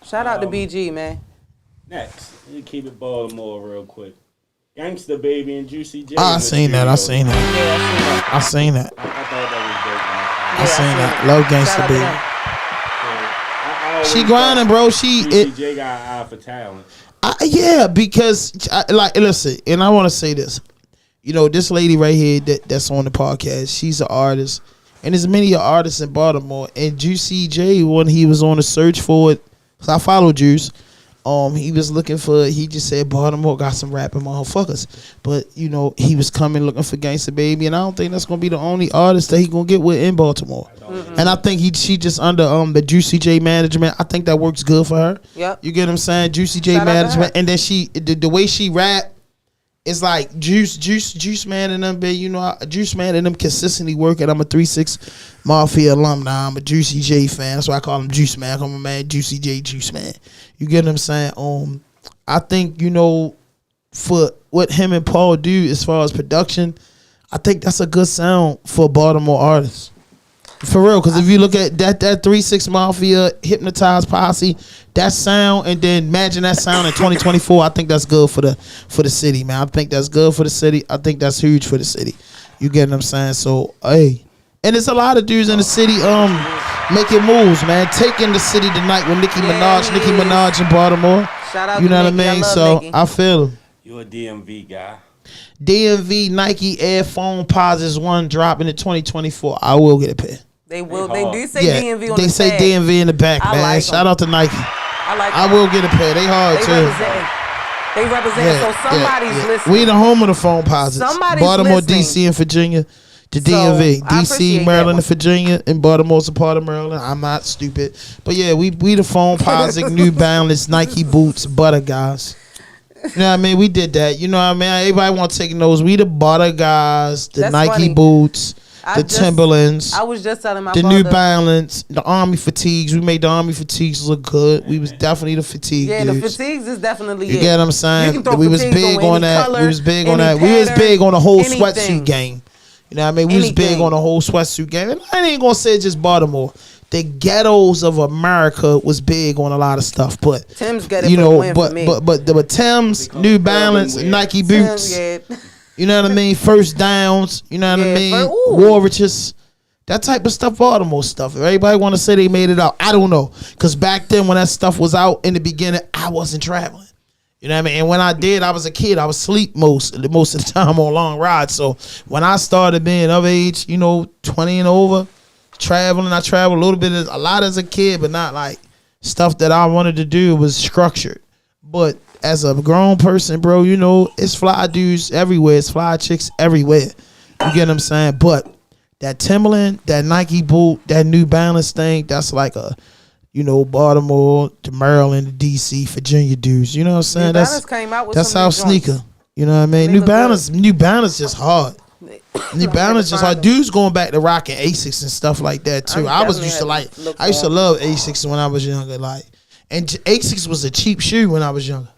Shout out to BG, man. Next, you keep it Baltimore real quick. Gangsta Baby and Juicy J. I seen that. Yeah, I seen that. I seen that. I thought that was dope, man. I seen that. Love Gangsta Baby. She grinding, bro. Juicy J got an eye for talent. Yeah, because listen, and I want to say this. You know, this lady right here that's on the podcast, she's an artist, and there's many artists in Baltimore. And Juicy J, when he was on the search for it, cause I follow Juice. He was looking for. He just said Baltimore got some rapping motherfuckers, but you know he was coming looking for Gangsta Baby, and I don't think that's gonna be the only artist that he gonna get with in Baltimore. And I think she just under the Juicy J management. I think that works good for her. Yep. You get what I'm saying? Juicy J management, and then the way she rap. It's like Juice Man and them, you know, Juice Man and them consistently working. I'm a 3-6 Mafia alumni. I'm a Juicy J fan. That's why I call him Juice Man. I'm a man, Juicy J, Juice Man. You get what I'm saying? I think, you know, for what him and Paul do as far as production, I think that's a good sound for Baltimore artists. For real, because if you look at that 3-6 Mafia, Hypnotized Posse, that sound, and then imagine that sound in 2024, I think that's good for the city, man. I think that's good for the city. I think that's huge for the city. You get what I'm saying? So, hey. And there's a lot of dudes in the city making moves, man. Taking the city tonight with Nicki Minaj in Baltimore. Shout out you know to what I mean? So, Nicki. I feel him. You a DMV guy. DMV Nike Air Phone Posits 1 dropping in 2024. I will get a pair. They will. They do say Yeah, DMV on they the say tag. DMV in the back, I man. like 'em. Shout out to Nike. I will get a pair. They hard too. They represent. So somebody's listening. We the home of the phone posits. Somebody's Baltimore, listening. DC, and Virginia. The So, DMV, I DC, appreciate Maryland, that and Virginia, and Baltimore's a part of Maryland. I'm not stupid, but yeah, we the phone posit, New Balance, Nike boots, butter guys. You know what I mean? We did that. You know what I mean? Everybody want to take those. We the butter guys, the That's Nike funny. boots, the Timberlands. I was just telling my The father. New Balance, the Army fatigues. We made the Army fatigues look good. We was definitely the fatigue Yeah, dudes. the fatigues is definitely You it. get what I'm You saying? can throw We was fatigues big on on any that. color, We was big on any that. We was pattern, big on the whole anything. sweatsuit game. You know what I mean? We was big Anything. on the whole sweatsuit game. And I ain't gonna say just Baltimore. The ghettos of America was big on a lot of stuff, but Tim's got it you for the know, win for me. but Tim's, New Balance, Nike boots. Tim, yeah. You know what I mean? First downs. You know what I Yeah, mean? ooh. War riches. That type of stuff, Baltimore stuff. If everybody want to say they made it out, I don't know. Because back then when that stuff was out in the beginning, I wasn't traveling. You know what I mean? And when I did, I was a kid. I was asleep most of the time on long rides. So when I started being of age, you know, 20 and over, traveling, I traveled a lot as a kid, but not like stuff that I wanted to do was structured. But as a grown person, bro, you know, it's fly dudes everywhere. It's fly chicks everywhere. You get what I'm saying? But that Timberland, that Nike boot, that New Balance thing, that's like you know, Baltimore to Maryland to DC, Virginia dudes. You know what I'm saying? New Balance came out with that's some how new joints. sneaker. You know what I mean? They New look Balance just hard. New Balance just hard. Dudes going back to rocking Asics and stuff like that too. I used to love Asics when I was younger. Like, and Asics was a cheap shoe when I was younger.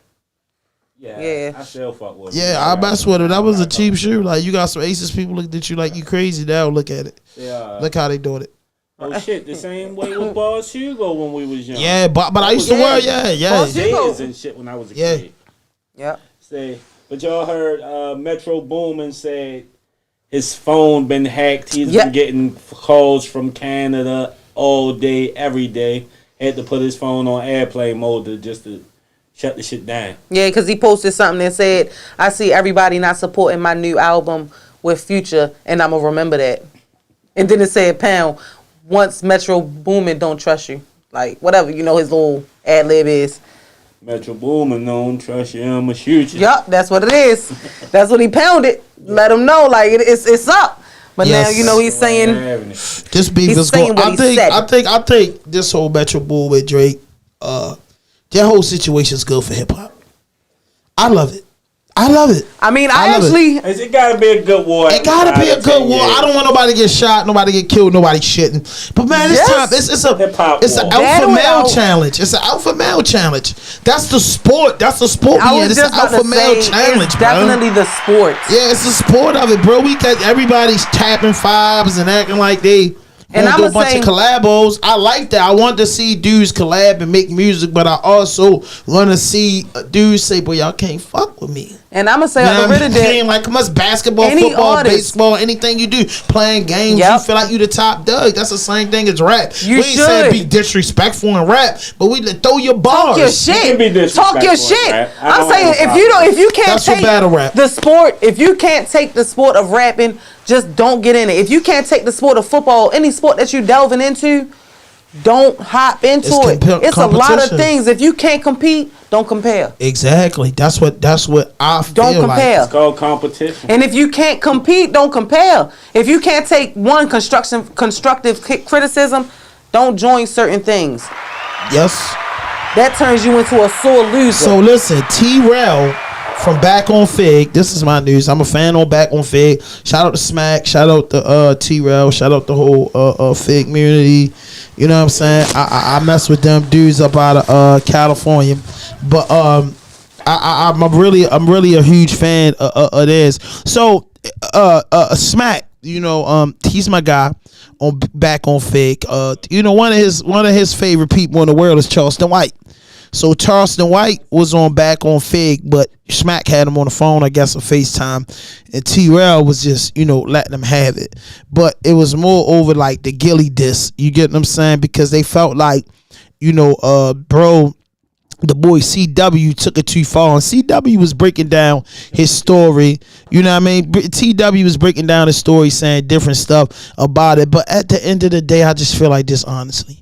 Yeah. I still fuck with it. Yeah, I mess with it. That was a cheap shoe. Like, you got some Asics people look at you like you crazy. Now look at it. Yeah. Look how they doing it. Oh shit, the same way with Boss Hugo when we was young. Yeah, but I used to wear J's and shit when I was a kid. Yep. But y'all heard Metro Boomin said his phone been hacked. He's been getting calls from Canada all day, every day. Had to put his phone on airplane mode to shut the shit down. Yeah, because he posted something that said, I see everybody not supporting my new album with Future, and I'm going to remember that. And then it said, pound, once Metro Boomin don't trust you. Like, whatever, you know, his little ad lib is. Metro Boomin don't trust you, I'ma shoot you. Yup, that's what it is. That's what he pounded. Let him know, like, it's up. But now, you know, he's saying this beef is going. I think this whole Metro Boomin with Drake, that whole situation is good for hip hop. I love it. I mean, it gotta be a good war. It gotta be a good war. I don't want nobody to get shot, nobody to get killed, nobody shitting. But man, this time it's an alpha male challenge. It's an alpha male challenge. That's the sport. It's an alpha male challenge, bro. Definitely the sport. Yeah, it's the sport of it, bro. We got everybody's tapping fives and acting like they and do a bunch of collabos. I like that. I want to see dudes collab and make music, but I also want to see dudes say, "Boy, y'all can't fuck with me." And I'm gonna say on the Reddit that like much basketball, football, baseball, anything you do, playing games, you feel like you the top dog. That's the same thing as rap. We ain't saying be disrespectful in rap, but we throw your bars. Talk your shit. Talk your shit. I'm saying if you can't take the sport, if you can't take the sport of rapping, just don't get in it. If you can't take the sport of football, any sport that you delving into, don't hop into it. It's a lot of things. If you can't compete, don't compare. Exactly. That's what I feel. Don't compare. It's called competition. And if you can't compete, don't compare. If you can't take one constructive criticism, don't join certain things. Yes. That turns you into a sore loser. So listen, T-Rail from Back on Fig. This is my news. I'm a fan on Back on Fig. Shout out to Smack. Shout out to T-Rail. Shout out the whole Fig community. You know what I'm saying? I mess with them dudes up out of California. But I'm really a huge fan of theirs. So Smack, you know, he's my guy on Back on Fig. You know, one of his favorite people in the world is Charleston White. So Charleston White was on Back on Fig, but Smack had him on the phone, I guess, on FaceTime. And T-Rail was just, you know, letting them have it. But it was more over like the Gilly diss. You get what I'm saying? Because they felt like, you know, bro, the boy CW took it too far. And CW was breaking down his story. You know what I mean? TW was breaking down his story, saying different stuff about it. But at the end of the day, I just feel like this, honestly.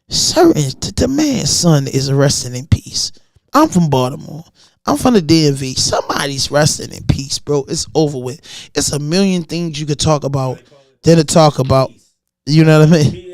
The man's son is resting in peace. I'm from Baltimore. I'm from the DMV. Somebody's resting in peace, bro. It's over with. It's a million things you could talk about than to talk about. You know what I mean?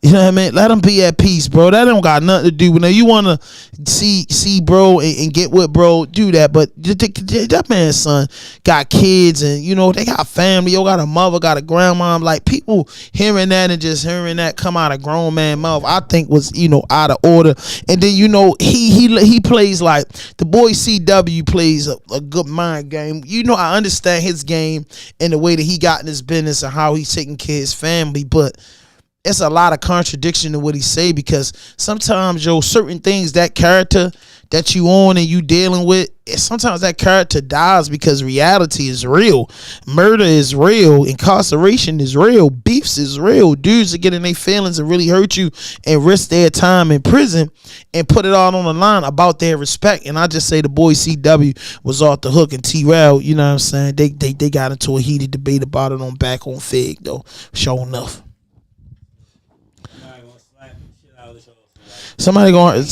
You know what I mean? Let them be at peace, bro. That don't got nothing to do with it. You want to see bro and get with bro, do that. But that man's son got kids and, you know, they got family. Yo, got a mother, got a grandma. Like, people hearing that and just hearing that come out of grown man mouth, I think was, you know, out of order. And then, you know, he plays like, the boy CW plays a good mind game. You know, I understand his game and the way that he got in his business and how he's taking care of his family, but it's a lot of contradiction to what he say, because sometimes, yo, certain things, that character that you on and you dealing with, sometimes that character dies because reality is real. Murder is real. Incarceration is real. Beefs is real. Dudes are getting their feelings and really hurt you and risk their time in prison and put it all on the line about their respect. And I just say the boy CW was off the hook, and T-Rail, you know what I'm saying? They got into a heated debate about it on Back on Fig, though. Sure enough. Somebody gonna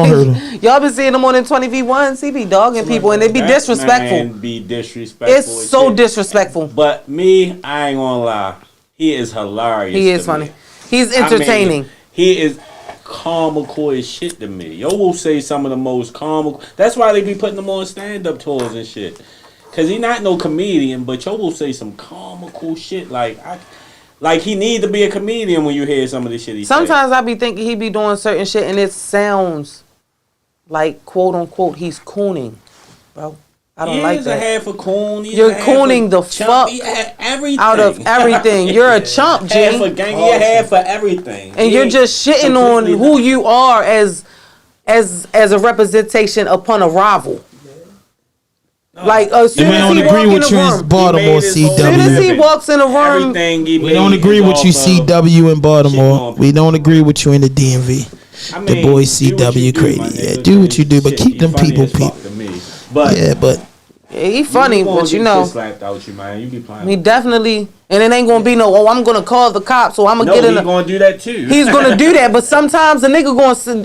hurt him. Y'all been seeing them on in 20v1. He be dogging people and they be disrespectful. Man be disrespectful. It's so disrespectful. But me, I ain't gonna lie. He is hilarious. He is funny. He's entertaining. I mean, he is. comical as shit to me. Yo will say some of the most comical. That's why they be putting him on stand-up tours and shit. Cause he not no comedian, but Yo will say some comical shit. Like he need to be a comedian when you hear some of the shit he Sometimes I be thinking he be doing certain shit and it sounds like quote unquote he's cooning, bro. I don't like that. He's a half a coon. You're cooning the fuck out of everything. You're a chump, G. Half a gang. You're half for everything. And you're just shitting on who you are as a representation upon a rival. Like, as soon as he walks in the room, Baltimore, CW. as soon as he walks in the room, we don't agree with you, CW in Baltimore. We don't agree with you in the DMV. The boy CW crazy. Yeah, do what you do, but keep them people. But he funny, but you know, slapped out you, man. You be playing. He definitely, and it ain't gonna be no. Oh, I'm gonna call the cops, or I'm gonna get in. He's gonna do that too. He's gonna do that, but sometimes the nigga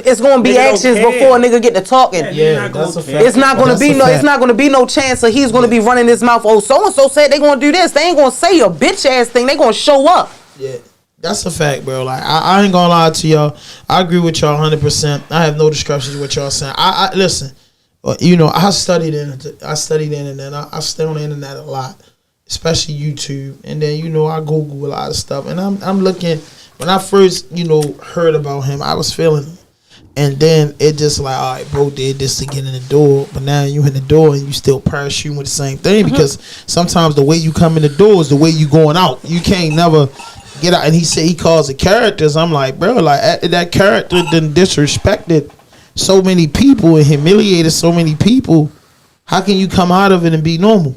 it's gonna be actions before a nigga get to talking. Yeah, that's a fact. It's not gonna be no. It's not gonna be no chance that he's gonna be running his mouth. Oh, so and so said they gonna do this. They ain't gonna say a bitch ass thing. They gonna show up. Yeah. That's a fact, bro. Like I ain't gonna lie to y'all. I agree with y'all 100%. I have no discrepancies with y'all saying. I listen. You know, I studied internet. I stay on the internet a lot, especially YouTube. And then you know I Google a lot of stuff. And I'm looking. When I first heard about him, I was feeling him. And then it just like, all right, bro did this to get in the door, but now you in the door and you still parachuting with the same thing because sometimes the way you come in the door is the way you going out. You can't never get out. And he said he calls it characters. I'm like, bro, like that character done disrespected so many people and humiliated so many people. How can you come out of it and be normal?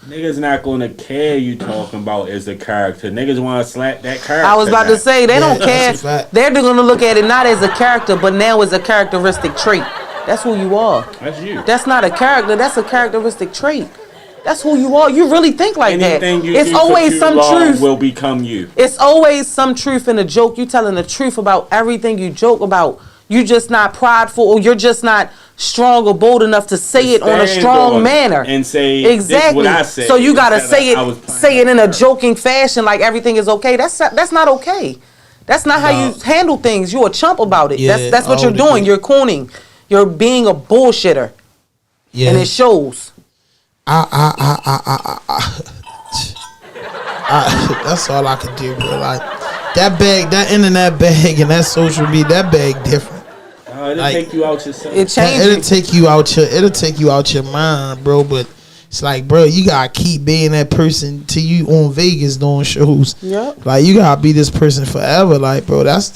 Niggas not gonna care you talking about as a character. Niggas want to slap that character. I was about to say they don't care. They're gonna look at it not as a character, but now as a characteristic trait. That's who you are. That's you. That's not a character. That's a characteristic trait. That's who you are. You really think like Anything that. You it's do always some truth. Will become you. It's always some truth in a joke. You telling the truth about everything you joke about. You just not prideful, or you're just not strong or bold enough to say it on a strong manner. And say exactly what I say. So you gotta say it in a joking fashion, like everything is okay. That's not okay. That's not how you handle things. You're a chump about it. Yeah, that's what you're doing. You're cooning. You're being a bullshitter. Yeah. And it shows. That's all I could do, bro. Like that bag, that internet bag, and that social media, that bag different. It'll take you out yourself. It'll take you out your mind, bro. But it's like, bro, you gotta keep being that person till you on Vegas doing shows. Yep. Like you gotta be this person forever. Like, bro, that's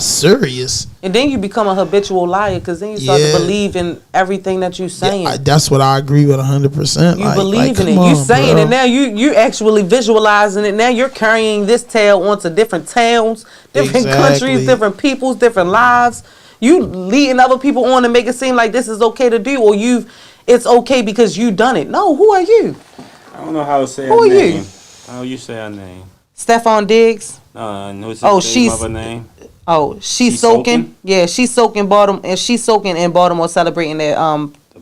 serious. And then you become a habitual liar because then you start to believe in everything that you're saying. Yeah, that's what I agree with 100%. You believe in it. You saying it now. You actually visualizing it now. You're carrying this tale onto different towns, different countries, different peoples, different lives. You leading other people on to make it seem like this is okay to do, or it's okay because you done it. No, who are you? I don't know how to say her name. Who are you? How you say her name? Stephon Diggs. She's name. Oh, she's soaking. Yeah, she's soaking Baltimore, and she's soaking in Baltimore celebrating their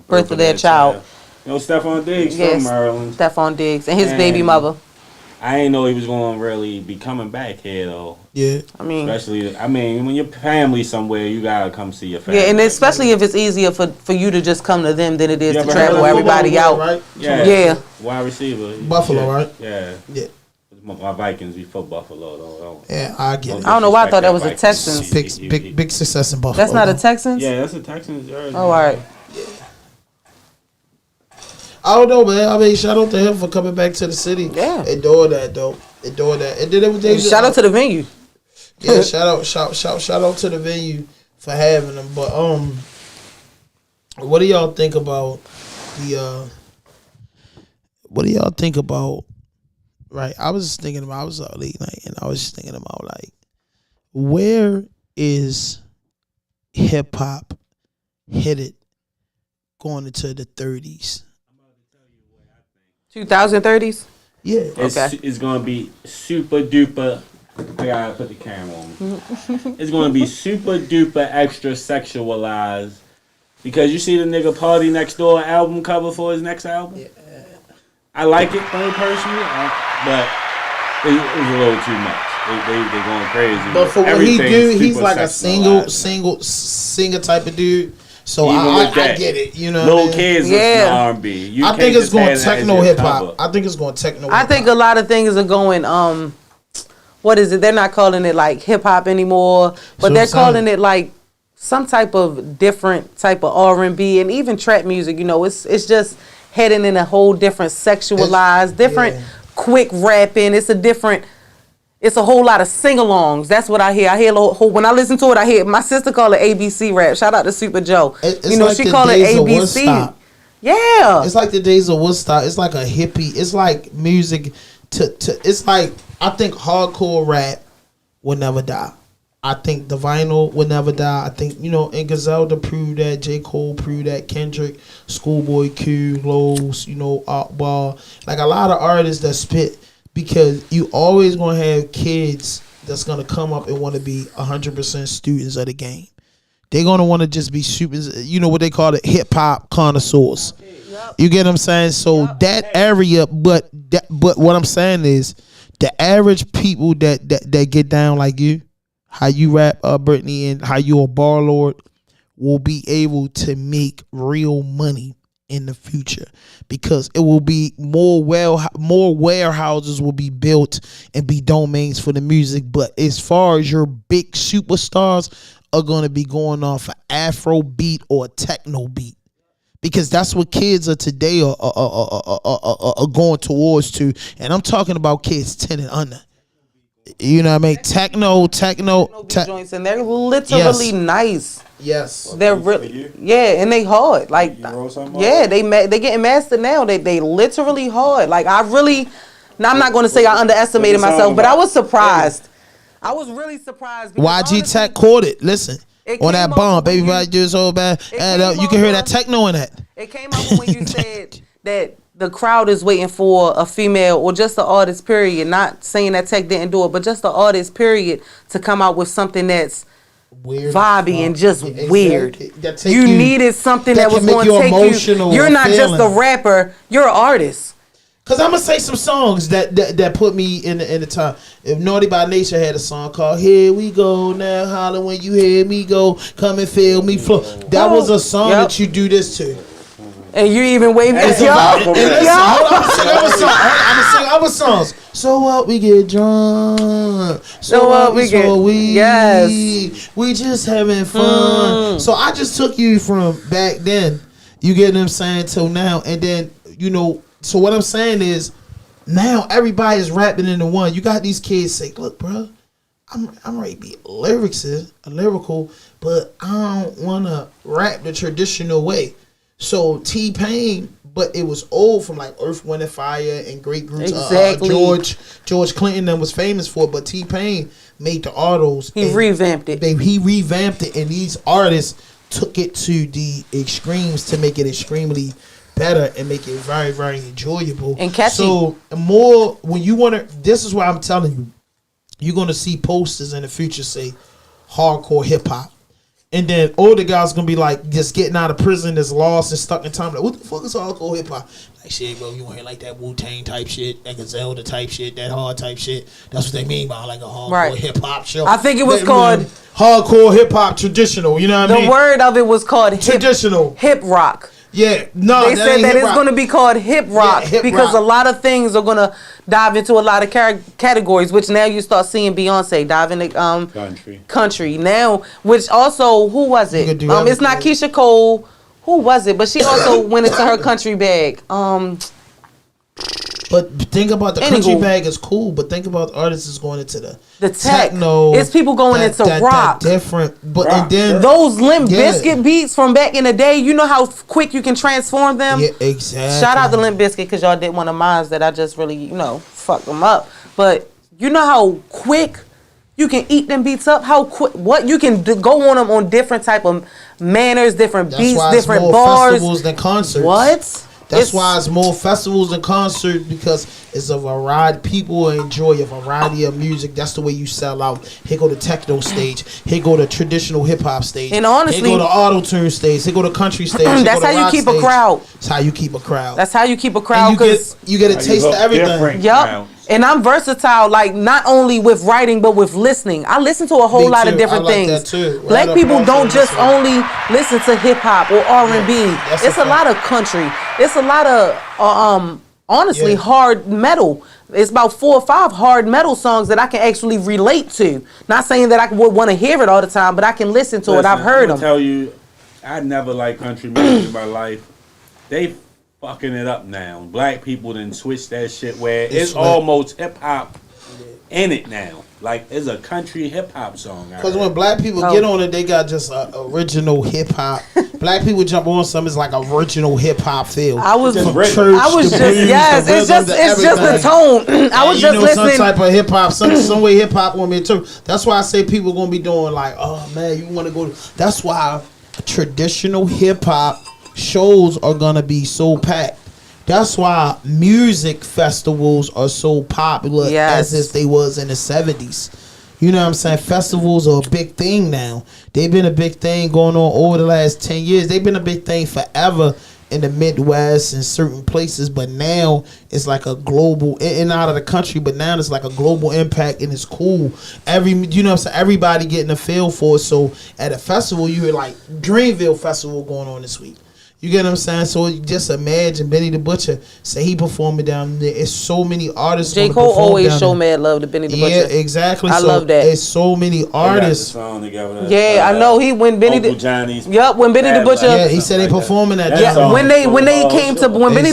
birth of their child. Stephon Diggs from Maryland. Stephon Diggs and his baby mother. I didn't know he was going to really be coming back here though. Yeah, especially when your family somewhere, you gotta come see your family. Yeah, and especially if it's easier for you to just come to them than it is to travel everybody out. Right? Yeah. Wide receiver. Buffalo, right? Yeah. My Vikings before Buffalo though. Yeah, I get it. I don't know why I thought that was a Texans. Big success in Buffalo. That's not a Texans? Yeah, that's a Texans jersey. Oh, all right. Yeah. I don't know, man. I mean, shout out to him for coming back to the city. Yeah. Adore that, though. Adore that. And then everything. Shout out to the venue. Yeah, shout out to the venue for having them. But what do y'all think about right? I was up late night and I was just thinking about like, where is hip hop headed going into the 30s? 2030s? Yeah. It's gonna be super duper. I gotta put the camera on me. It's gonna be super duper extra sexualized because you see the nigga Party Next Door album cover for his next album. Yeah. I like it personally, but it was a little too much. They going crazy. But for what he everything do, super he's like a sexualized. singer type of dude. So Even I with that, get it. You know, Little what I mean? kids Yeah. listen to R&B. I think it's going techno hip hop. I think it's going techno. I think a lot of things are going. What is it? They're not calling it like hip hop anymore, but So they're I'm saying- calling it like some type of different type of R&B and even trap music. You know, it's just heading in a whole different sexualized, different quick rapping. It's a whole lot of sing-alongs. That's what I hear. I hear when I listen to it. I hear my sister call it ABC rap. Shout out to Super Joe. It's you know, like she the call it days of ABC. Woodstock. Yeah, It's like the days of Woodstock. It's like a hippie. It's like music to it's like, I think hardcore rap will never die. I think the vinyl will never die. I think, and Griselda proved that, J. Cole proved that, Kendrick, Schoolboy Q, Lowe's, Outlaw. Like a lot of artists that spit, because you always going to have kids that's going to come up and want to be 100% students of the game. They're going to want to just be super, what they call it, hip-hop connoisseurs. You get what I'm saying? So that area, but what I'm saying is, the average people that get down like you, how you rap, Brittany, and how you a bar lord, will be able to make real money in the future, because it will be more warehouses will be built and be domains for the music. But as far as your big superstars are going to be going off an Afro beat or a techno beat, because that's what kids of today are going towards to. And I'm talking about kids 10 and under. You know what I mean? Techno joints, and they're literally nice. Yes. They're really, and they hard. Like, they getting mastered now. They literally hard. Like, I'm not going to say I underestimated myself, but I was surprised. I was really surprised. YG Tech caught it. Listen. On that bomb, baby, I do so bad. You can hear that techno in that. It came out when you said that the crowd is waiting for a female or just the artist, period. Not saying that Tech didn't do it, but just the artist, period, to come out with something that's weird, vibey, and just weird. You needed something that was going to take you. You're not just a rapper. You're an artist. Cause I'm gonna say some songs that put me in the time. If Naughty by Nature had a song called "Here We Go Now," holler when you hear me go, come and feel me flow. That was a song that you do this to. And you even wave this, I'm gonna sing other songs. So what, we get drunk. So what, we get we just having fun. So I just took you from back then, you get what I'm saying, till now, and then so what I'm saying is, now everybody's rapping into one. You got these kids say, look, bro, I'm ready to be lyrical, but I don't want to rap the traditional way. So T-Pain, but it was old from like Earth, Wind and Fire and great groups. Exactly. George Clinton that was famous for it, but T-Pain made the autos. He revamped it. He revamped it, and these artists took it to the extremes to make it extremely better and make it very, very enjoyable and catchy. So more when you want to, this is why I'm telling you, you're going to see posters in the future say hardcore hip hop, and then older guys gonna be like just getting out of prison, that's lost and stuck in time. Like, what the fuck is hardcore hip hop? Like, shit, bro, you want to hear like that Wu-Tang type shit, that Griselda type shit, that hard type shit. That's what they mean by like a hardcore hip hop show. I think it was called hardcore hip hop traditional. You know what I mean? The word of it was called traditional hip rock. Yeah, no, they said that it's going to be called hip rock because a lot of things are going to dive into a lot of categories, which now you start seeing Beyonce dive into country now, which also, who was it? It's not Keisha Cole. Who was it? But she also went into her country bag. But think about the country bag is cool, but think about artists is going into the techno. It's people going into rock. Different, but rock. And then those Limp Bizkit beats from back in the day. You know how quick you can transform them. Yeah, exactly. Shout out to Limp Bizkit because y'all did one of mine that I just really fucked them up. But you know how quick you can eat them beats up. How quick what you can go on them on different type of manners, different beats, different bars. Festivals than concerts. What? That's why it's more festivals than concerts, because it's a variety. People enjoy a variety of music. That's the way you sell out. Here go the techno stage. Here go the traditional hip hop stage. And honestly, here go the auto tune stage. Here go the country stage. That's how you keep a crowd. That's how you keep a crowd. That's how you keep a crowd. You get a taste of everything. Yup. And I'm versatile, like not only with writing but with listening. I listen to a whole lot of different things. That too. Black Right people up don't also just listen. only listen to hip hop or R&B. that's It's a a lot fact. of country. It's a lot of honestly hard metal. It's about 4 or 5 hard metal songs that I can actually relate to. Not saying that I would want to hear it all the time, but I can listen to it. I've heard them. I tell you, I never liked country music in my life. They fucking it up now. Black people done switch that shit where it's like- almost hip hop in it now. Like it's a country hip hop song. Because when black people get on it, they got just original hip hop. Black people jump on something, it's like original hip hop feel. I was Just just, rhythm. Church, I was the just, blues, yes, the it's just, rhythm, it's just the everything. tone. I was And just you know, listening. some type of hip hop, some way hip hop want me too. That's why I say people gonna be doing like, oh man, you want to go. That's why traditional hip hop shows are gonna be so packed. That's why music festivals are so popular Yes. as if they was in the 70s. You know what I'm saying? Festivals are a big thing now. They've been a big thing going on over the last 10 years. They've been a big thing forever in the Midwest and certain places, but now it's like a global in and out of the country, but now it's like a global impact and it's cool. You know what I'm saying? Everybody getting a feel for it. So at a festival, you hear like Dreamville Festival going on this week. You get what I'm saying? So you just imagine Benny the Butcher say he performing down there. It's so many artists. J. gonna Cole perform always down show there. mad love to Benny the Yeah, Butcher. exactly. I so love that. It's so many artists. Yeah, I know he when Benny Uncle the Johnny's. Yup, when Benny the Butcher Yeah, he said they performing that. That Yeah, song. when Benny the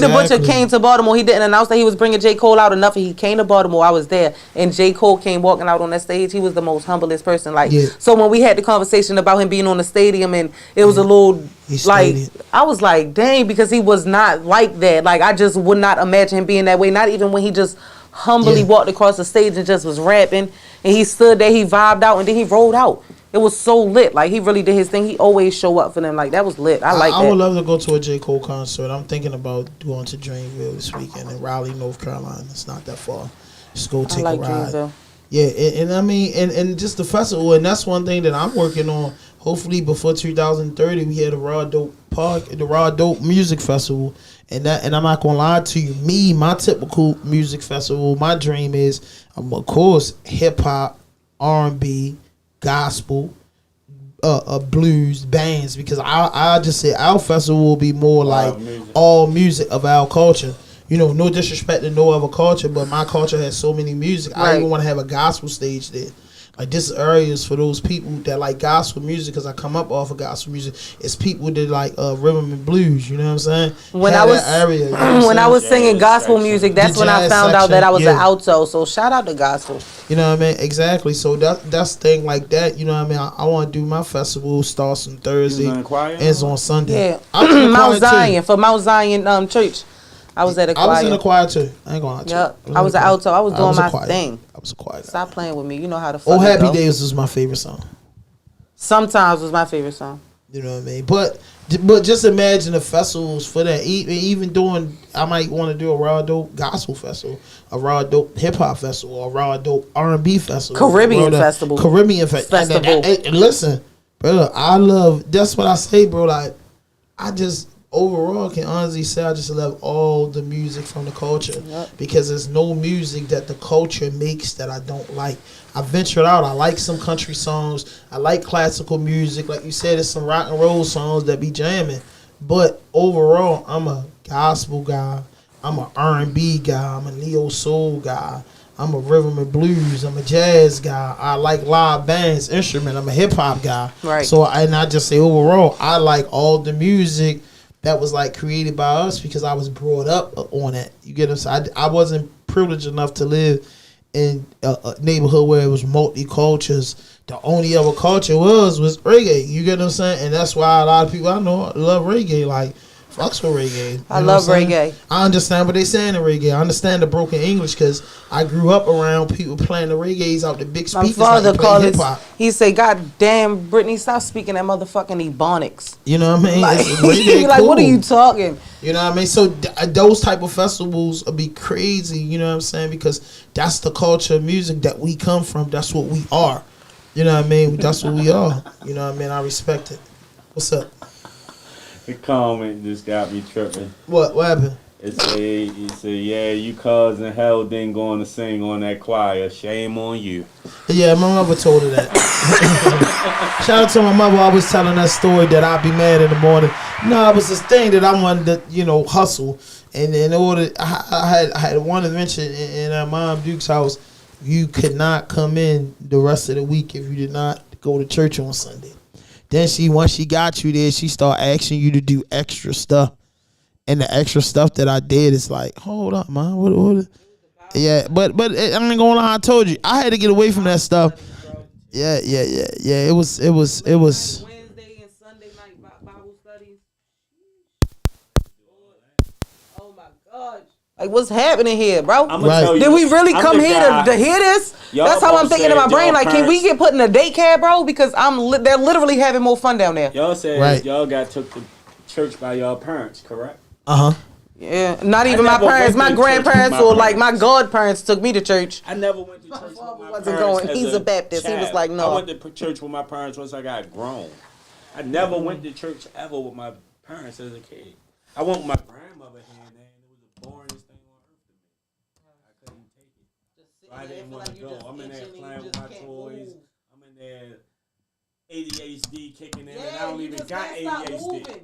Butcher Exactly. came to Baltimore, he didn't announce that he was bringing J. Cole out enough. He came to Baltimore. I was there, and J. Cole came walking out on that stage. He was the most humblest person. Like, Yeah. so when we had the conversation about him being on the stadium, and it was a little He like, stated. I was like, dang, because he was not like that. Like, I just would not imagine him being that way. Not even when he just humbly Yeah. walked across the stage and just was rapping, and he stood there, he vibed out, and then he rolled out. It was so lit. Like, he really did his thing. He always show up for them. Like, that was lit. I like I that. would love to go to a J. Cole concert. I'm thinking about going to Dreamville this weekend in Raleigh, North Carolina. It's not that far. Just go take I like a ride. Dreamville. Yeah, and I mean, and just the festival, and that's one thing that I'm working on. Hopefully, before 2030, we had the Raw Dope Music Festival, and I'm not gonna lie to you. My typical music festival, my dream is, of course, hip hop, R&B, gospel, blues, bands, because I just say our festival will be more like all music of our culture. You know, no disrespect to no other culture, but my culture has so many music. I Right. even want to have a gospel stage there. Like, this area is for those people that like gospel music, because I come up off of gospel music. It's people that like rhythm and blues. You know what I'm saying? When Have I was that area, you know what I'm when I saying? was singing Jazz gospel section. music, that's The when I jazz found out section, that I was an yeah. alto. So shout out to gospel. You know what I mean? Exactly. So that's thing like that. You know what I mean? I want to do my festival starts on Thursday, You was in the choir? ends on Sunday. Yeah, I was in the choir Mount too. Zion for Mount Zion Church. I was at a I was in choir. the choir too. I ain't gonna lie to you. Yup. in I was the an choir. alto. I was doing a my choir. thing. I was a choir guy. Stop playing with me. You know how to fuck Oh, Happy go. Days was my favorite song. Sometimes was my favorite song. You know what I mean? But just imagine the festivals for that. Even doing, I might want to do a Raw Dope Gospel Festival, a Raw Dope Hip Hop Festival, a Raw Dope R&B Festival, Caribbean Raw Festival. Caribbean Festival. And listen, brother, I love. That's what I say, bro. Like, I just overall can honestly say I just love all the music from the culture, because there's no music that the culture makes that I don't like. I ventured out. I like some country songs. I like classical music. Like you said, there's some rock and roll songs that be jamming. But overall, I'm a gospel guy. I'm a R&B guy. I'm a neo soul guy. I'm a rhythm and blues. I'm a jazz guy. I like live bands, instrument. I'm a hip hop guy. Right. So and I just say overall, I like all the music that was like created by us, because I was brought up on it. You get what I'm saying? I wasn't privileged enough to live in a neighborhood where it was multi-cultures. The only other culture was reggae. You get what I'm saying? And that's why a lot of people I know love reggae. Like, fucks with reggae. You I know love what I'm saying? reggae. I understand what they saying in reggae. I understand the broken English, because I grew up around people playing the reggaes out the big My speakers. father like called hip it. hop. He said, "God damn, Brittany, stop speaking that motherfucking Ebonics." You know what I mean? Like, It's reggae like, what are cool. you talking? You know what I mean? So those type of festivals will be crazy, you know what I'm saying? Because that's the culture of music that we come from. That's what we are. You know what I mean? That's what we are. You know what I mean? I respect it. What's up? The comment just got me tripping. What happened? He said, yeah, you causing hell then going to sing on that choir. Shame on you. Yeah, my mother told her that. Shout out to my mother always telling that story that I'd be mad in the morning. No, it was this thing that I wanted to, hustle. And in order, I had one invention in our mom Duke's house. You could not come in the rest of the week if you did not go to church on Sunday. Then once she got you there, she started asking you to do extra stuff. And the extra stuff that I did is like, hold up, man. What? Yeah, but I ain't gonna lie. I told you I had to get away from that stuff. Yeah. It was. Wednesday and Sunday night Bible studies. Oh my God! Like, what's happening here, bro? Right. Did we really come here to hear this? That's how I'm thinking in my brain. Like, can we get put in a daycare, bro? Because they're literally having more fun down there. Y'all said y'all got took to church by y'all parents, correct? Yeah, not even my parents, my grandparents, or like my godparents took me to church. I never went to church with my Wasn't parents. going. He's a Baptist. Child. He was like, no. I went to church with my parents once I got grown. I never went to church ever with my parents as a kid. I went with my grandmother here and there, and it was the boringest thing on earth to me. I couldn't take it. So I didn't want to go. I'm in there playing with my toys. I'm in there ADHD kicking in, and I don't even got ADHD.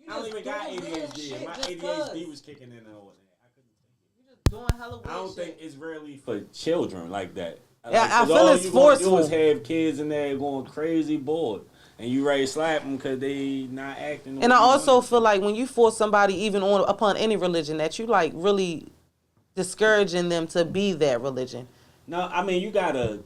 I don't even got ADHD. My ADHD was kicking in over there. I couldn't take it. You just doing hella weird I don't shit. think it's really for children like that. Yeah, I feel it's forceful. You always have kids in there going crazy bored, and you ready to slap them because they not acting. And I also feel like when you force somebody even upon any religion, that you like really discouraging them to be that religion. No, I mean you gotta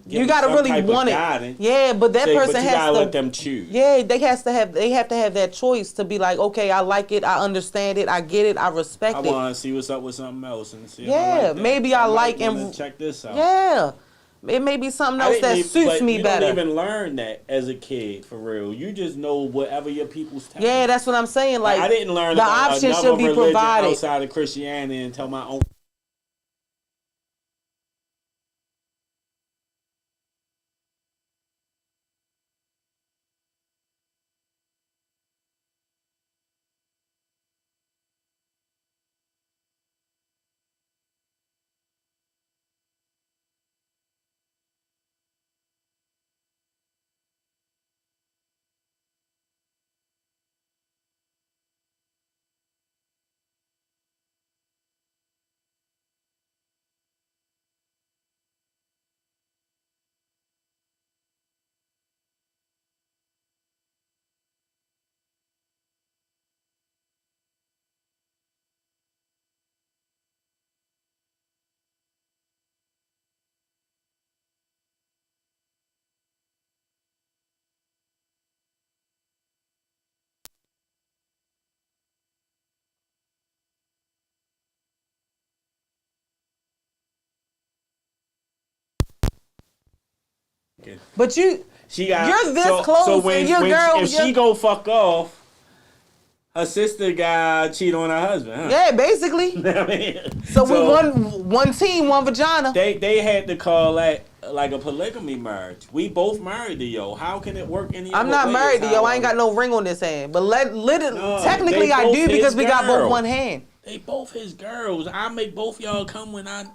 really want it. Guidance. Yeah, but that person but you has gotta to let them choose. Yeah, they have to have that choice to be like, okay, I like it, I understand it, I get it, I respect it. I want to see what's up with something else and see. Yeah, if I like that. maybe I like and check this out. Yeah, it may be something else that suits me better. You don't even learn that as a kid, for real. You just know whatever your people's telling. Yeah, that's what I'm saying. Like I didn't learn the about option another should be religion provided outside of Christianity until my own. But you're this close, So when, and your girl. if she go fuck off, her sister got cheat on her husband, huh? Yeah, basically. I mean, so we one team, one vagina. They had to call that like a polygamy marriage. We both married to yo. How can it work any other I'm not way? married to yo. I ain't got no ring on this hand. But technically I do because we got both one hand. They both his girls. I make both y'all come when I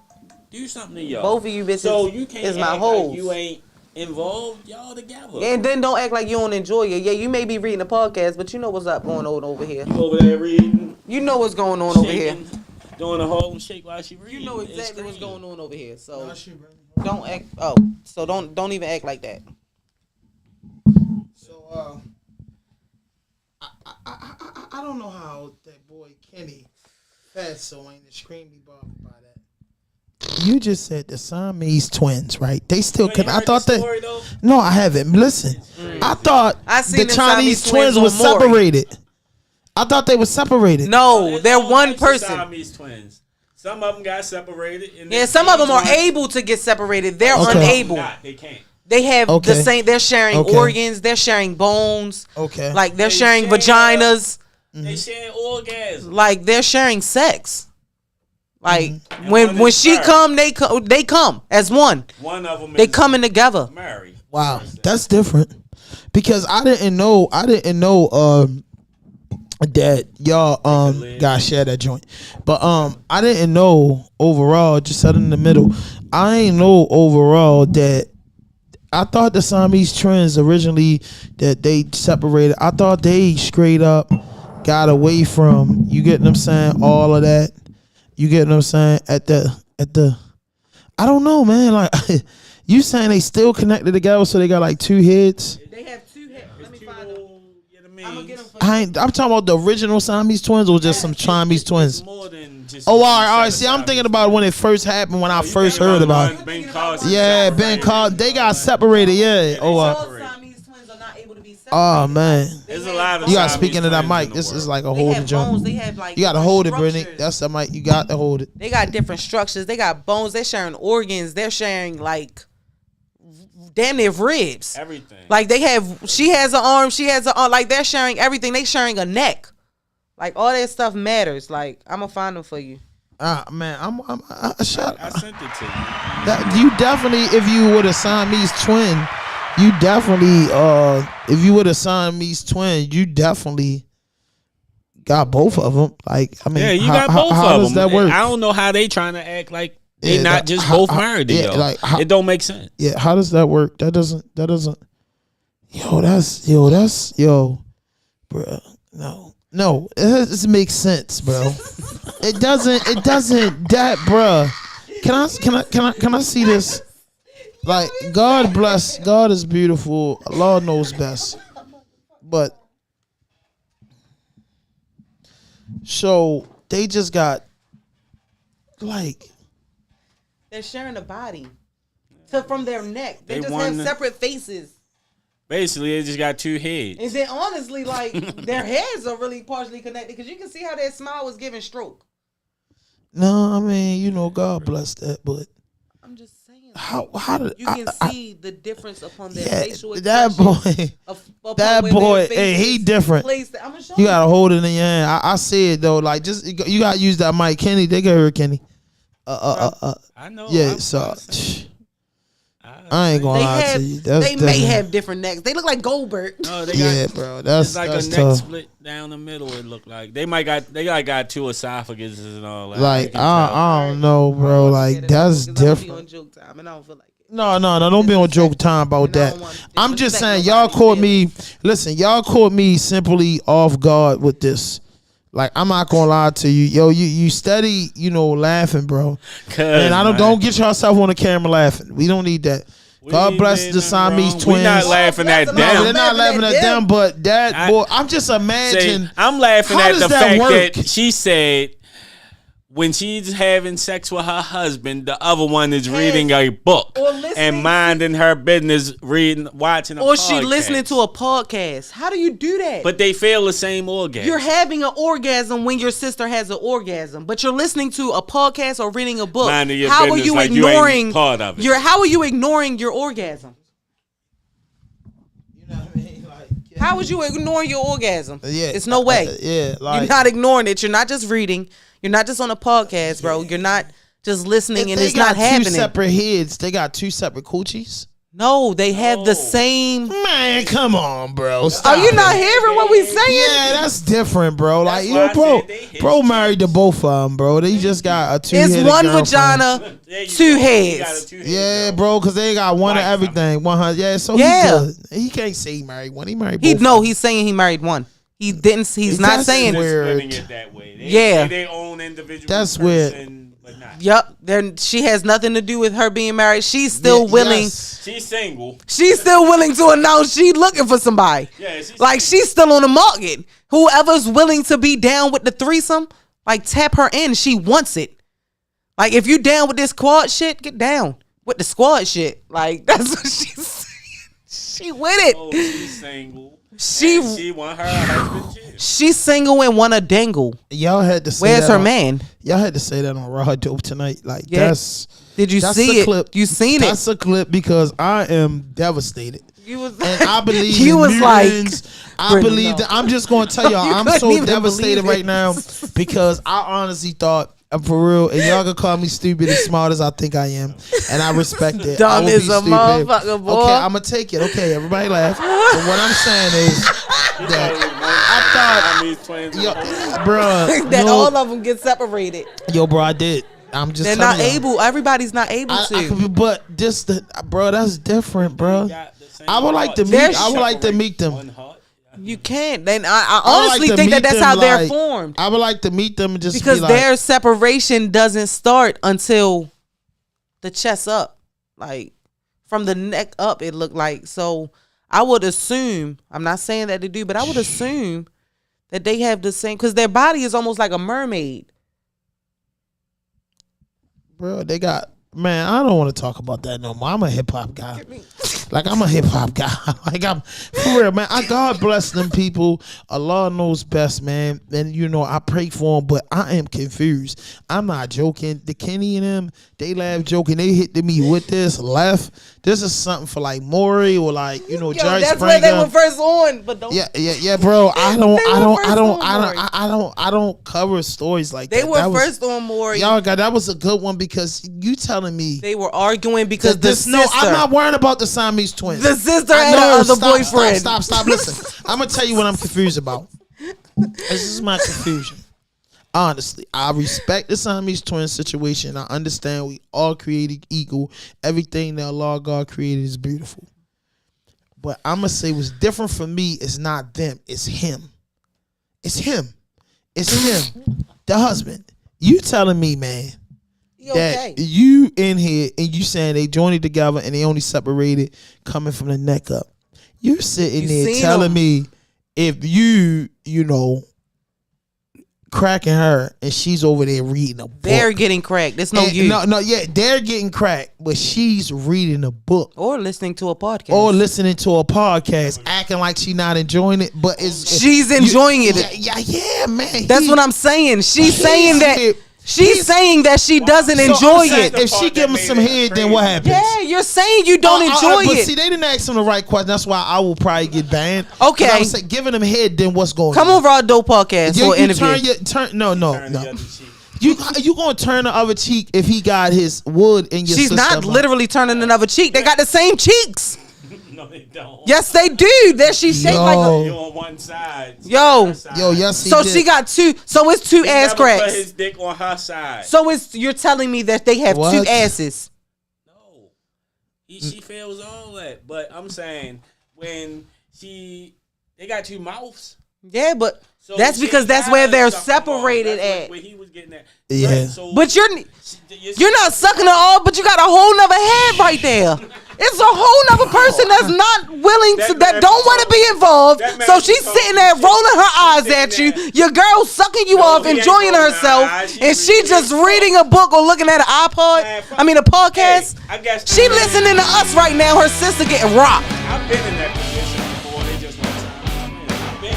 do something to y'all. Both of you bitches so you can't is my act hoes. like you ain't involved. Y'all together. And then don't act like you don't enjoy it. Yeah, you may be reading the podcast, but you know what's up going on over here. You over there reading. You know what's going on over here. Doing a whole shake while she reading. You know exactly what's going on over here. So No, don't act. Oh, so don't even act like that. So I don't know how that boy Kenny Fatso ain't extremely bothered by that. You just said the Siamese twins, right? They still could. I thought No, I haven't. Listen, I thought the Chinese twins were separated. I thought they were separated. No, they're one person. Siamese twins. Some of them got separated. Yeah, some of them are able to get separated. They're unable. They can't. They have the same. They're sharing organs. They're sharing bones. Okay. Like they're sharing vaginas. They share orgasms. Like they're sharing sex. Like when she come, they come as one. One of them. They coming together. Married. Wow, that's different. Because I didn't know. that y'all gotta share that joint. But I didn't know overall, just set in the middle. I ain't know overall that I thought the Siamese twins originally that they separated. I thought they straight up got away from, you get what I'm saying, all of that. You get what I'm saying? At the I don't know, man. Like you saying they still connected together, so they got like two heads. They have two heads. Let me find them. I'm gonna get them for I'm talking about the original Siamese twins or just some Siamese twins. More than just Oh, all right. See, I'm thinking about when it first happened, when I first heard about it. Ben Carson. Yeah, Ben Carson. They got separated. Yeah. Oh, All Siamese twins are not able to be separated. oh man. There's a lot of You got Siamese speaking of that twins in mic. the This is world. like a They holding have bones. joint. They have like You got to hold it, Brittany. structures. That's the mic. You got to hold it. They got different structures. They got bones. They're sharing organs. They're sharing like damn near ribs. Everything. Like they have, she has an arm. She has an arm. Like they're sharing everything. They sharing a neck. Like all that stuff matters. Like I'm gonna find them for you. Man, I shut. I sent it to you. That you definitely, if you were a Siamese twin, you definitely, if you were a Siamese twin, you definitely got both of them. Like, I mean, Yeah, you got both how of does them. that work? I don't know how they trying to act like they Yeah, not like, just how- both how- married. yeah, Yo. like, how- It don't make sense. Yeah, how does that work? That doesn't. Yo, bro. No, it doesn't make sense, bro. It doesn't. That, bro. Can I see this? Like, God bless. God is beautiful. Allah knows best. But so they just got like. They're sharing a body from their neck. They just won have the- separate faces. Basically, they just got two heads. And then honestly, like their heads are really partially connected because you can see how their smile was giving stroke. No, I mean, God bless that, but I'm just saying. how did You can see the difference upon their yeah, facial that expression. boy. Upon That where their boy, face hey, he is different. placed. I'm gonna show You gotta hold it in your hand. I see it though. Like, just you gotta use that mic, Kenny. They got her, Kenny. I know. Yeah. I'm So saying. I ain't gonna They lie have. to you. That's They may definitely- have different necks. They look like Goldberg. No, they got, Yeah, bro. That's it's like that's a neck tough. split down the middle. It looked like they got two esophaguses and all that. Like, You can I don't know, bro. Like, that's Because I'm gonna be different. on joke time, and I don't feel like it. No, don't be on joke time about And I that. don't want I'm just disrespect saying, y'all nobody's caught me. feelings. Listen, y'all caught me simply off guard with this. Like, I'm not gonna lie to you, yo. You steady, laughing, bro. And I don't get yourself on the camera laughing. We don't need that. God bless the Siamese twins. We're not laughing at No, No, them. they're not laughing at them, but that boy. I'm just imagining. I'm laughing How at does the that fact work? that she said when she's having sex with her husband, the other one is reading a book or listening and minding her business, watching a Or podcast. she listening to a podcast. How do you do that? But they feel the same orgasm. You're having an orgasm when your sister has an orgasm, but you're listening to a podcast or reading a book. Minding your How are business you like you ain't ignoring part of it. How are you ignoring your orgasm? How would you ignore your orgasm? Yeah, It's no way. yeah, like You're not ignoring it. You're not just reading. You're not just on a podcast, bro. You're not just listening if and they it's not got two happening. separate heads. They got two separate coochies. No, they have the same. Man, come on, bro. Are Stop you not it. hearing what we saying? Yeah, that's different, bro. Like, why I bro, said they hit bro married to both of them, bro. They just got a two-headed It's one girlfriend. vagina, There you two go. You got heads. a two-head Yeah, girl. bro, because they got one of White everything. 100. Yeah, so Yeah. he good. He can't say he married one. He married He both. no, of he's saying he married one. He didn't. He's not That's saying. weird. Splitting it that way. They Yeah. say they own individual. That's person, weird. But not. Yup. Then she has nothing to do with her being married. She's still Yeah, willing. yes. She's single. She's still willing to announce she looking for somebody. Yeah, she's Like she's still on the market. Whoever's willing to be down with the threesome, like tap her in. She wants it. Like if you down with this squad shit, get down with the squad shit. Like that's what she's saying. She with it. Oh, she's single. She And she want her husband too. she's single and want a dangle. Y'all had to say Where's that her on- man? Y'all had to say that on Rawdope tonight. Like, Yeah. that's Did you that's see a it? clip. You seen That's it? a clip because I am devastated. You was And I believe you in was like, mutants. I Brittany, believe no. that. I'm just going to tell y'all, You I'm couldn't so even devastated believe it. right now because I honestly thought I'm for real, and y'all can call me stupid as smart as I think I am, and I respect it. Dumb I will as be a stupid. motherfucker, boy. Okay, I'm gonna take it. Okay, everybody laugh. But what I'm saying is that I thought, yo, bro, that all of them get separated. Yo, bro, I did. I'm just. They're telling not y'all. able. Everybody's not able to. But just, bro, that's different, bro. I would like to meet. I would like to meet them. You can't. Then I honestly think that that's how they're formed. I would like to meet them and just because be like, their separation doesn't start until the chest up, like from the neck up. It looked like. So I would assume. I'm not saying that they do, but I would assume that they have the same because their body is almost like a mermaid. Bro, they got. Man, I don't want to talk about that no more. I'm a hip hop guy. Like, I'm a hip hop guy. Like, I'm for real, man. God bless them people. Allah knows best, man. And you know, I pray for them, but I am confused. I'm not joking. The Kenny and them, they laugh joking. They hit me with this left. This is something for like Maury or like, you know, Jerry That's Springer. where they were first on, but don't. Yeah, bro. I don't cover stories like they that. They were that was, first on Maury. Y'all got that was a good one because you telling me they were arguing because the sister. No, I'm not worrying about the Siamese twins. The sister and the other boyfriend. Stop. Listen, I'm gonna tell you what I'm confused about. This is my confusion. Honestly, I respect the Siamese twin situation. I understand we all created equal. Everything that Allah God created is beautiful. But I'm gonna say what's different for me is not them. It's him. It's him. It's him. The husband. You telling me, man, that you in here and you saying they joined it together and they only separated coming from the neck up. You're sitting there telling me if you know, cracking her and she's over there reading a book. They're getting cracked. There's no you. Yeah, they're getting cracked, but she's reading a book. Or listening to a podcast. Acting like she's not enjoying it, but she's enjoying it. Yeah, man. That's what I'm saying. She's saying that. She's saying that she doesn't enjoy it. If she give him some head, then what happens? Yeah, you're saying you don't enjoy but it. See, they didn't ask him the right question. That's why I will probably get banned. Okay. I was saying, giving him head, then what's going on? Come on, Rawdope podcast for an interview. No. You gonna turn the other cheek if he got his wood in your She's not literally turning another cheek. They got the same cheeks. No, they don't. Yes, they do. There she's shaped like a... You're on one side. Yes. So she got two. So it's two ass cracks. Put his dick on her side. So you're telling me that they have two asses. No, she feels all that. But I'm saying when they got two mouths. Yeah, but that's because that's where they're separated at. Where he was getting at. Yeah. Right? So but you're not sucking it all, but you got a whole nother head right there. It's a whole nother person that's not willing that don't want to be involved. So she's sitting there rolling her eyes at you. Your girl sucking you off, enjoying herself, and she just reading a book or looking at an iPod. I mean a podcast. She listening to us right now. Her sister getting rocked. I've been in that position before. They just want time. I've been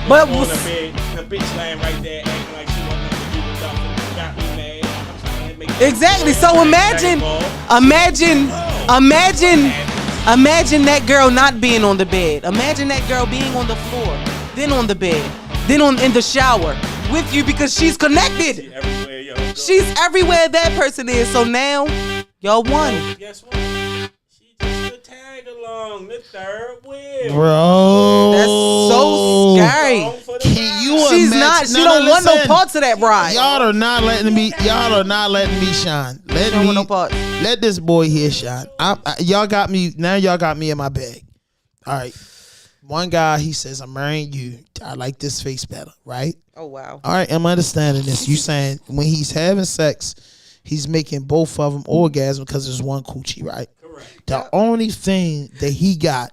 but on the bed, the bitch laying right there acting like she wanted to do the stuff and got me mad. I'm trying to make exactly. So imagine that girl not being on the bed. Imagine that girl being on the floor, then on the bed, then in the shower with you because she's connected. She's everywhere that person is. So now y'all won. Guess what? She just the tag along, the third wheel. Bro, that's so scary. She's not. She don't want no parts of that ride. Y'all are not letting me shine. Let this boy here shine. Y'all got me now. Y'all got me in my bag. All right. One guy, he says, "I'm marrying you. I like this face better." Right? Oh wow. All right. I'm understanding this. You saying when he's having sex, he's making both of them orgasm because there's one coochie, right? Correct. The only thing that he got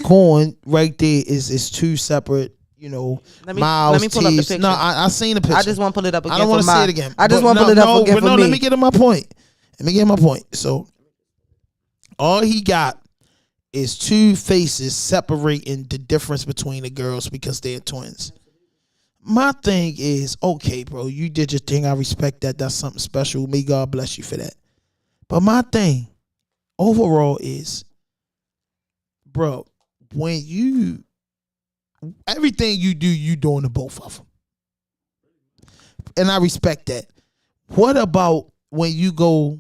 going right there is two separate. Miles, let me pull up the picture. No, I seen the picture. I just want to pull it up again. I don't want to see it again. I just want to pull it up again for me. Let me get to my point. So, all he got is two faces separating the difference between the girls because they're twins. My thing is, okay, bro, you did your thing. I respect that. That's something special. May God bless you for that. But my thing overall is, bro, when everything you do, you doing to both of them. and I respect that. What about when you go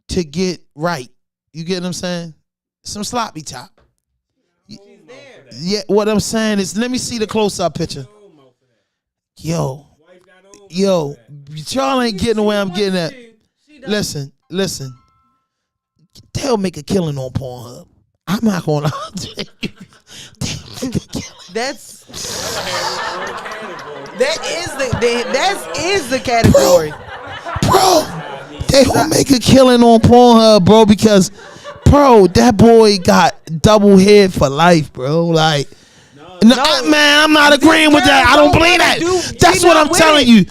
to get right? You get what I'm saying? Some sloppy top. Yeah, what I'm saying is, let me see the close-up picture. Yo, y'all ain't getting where I'm getting at. Listen. They'll make a killing on Pornhub. I'm not gonna lie to you. That is the category. Bro, they gonna make a killing on Pornhub, bro, because, bro, that boy got double head for life, bro. Like, no, man, I'm not agreeing with that. I don't believe that. That's what I'm telling you.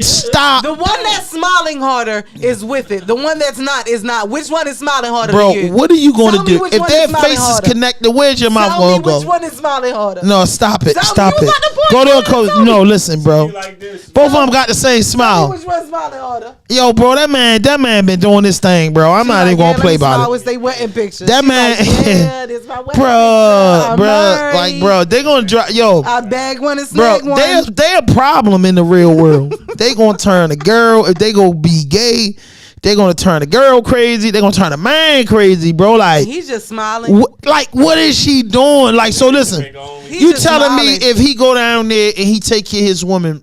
Stop. The one that's smiling harder is with it. The one that's not is not. Which one is smiling harder? Bro, to you? what are you going to do? Which If one their is smiling faces harder? connected, where's your mouth Tell going to me which go? one is smiling harder. No, stop it. Tell Stop me, you it. got the point. Go to a Tell coach. me. No, listen, bro. Both of them got the same Tell smile. me which one's smiling harder. Yo, bro, that man been doing this thing, bro. I'm not even gonna play about it. They wedding pictures. That She's man, like, yeah, this my wedding bro, picture. bro, like, bro, they gonna drop. Yo, I bag one and bro, snag one. they a problem in the real world. They gonna turn a girl, if they go be gay, they gonna turn a girl crazy. They gonna turn a man crazy, bro. Like, He's just smiling. what is she doing? Like, so listen, He's you just telling smiling. me if he go down there and he take care of his woman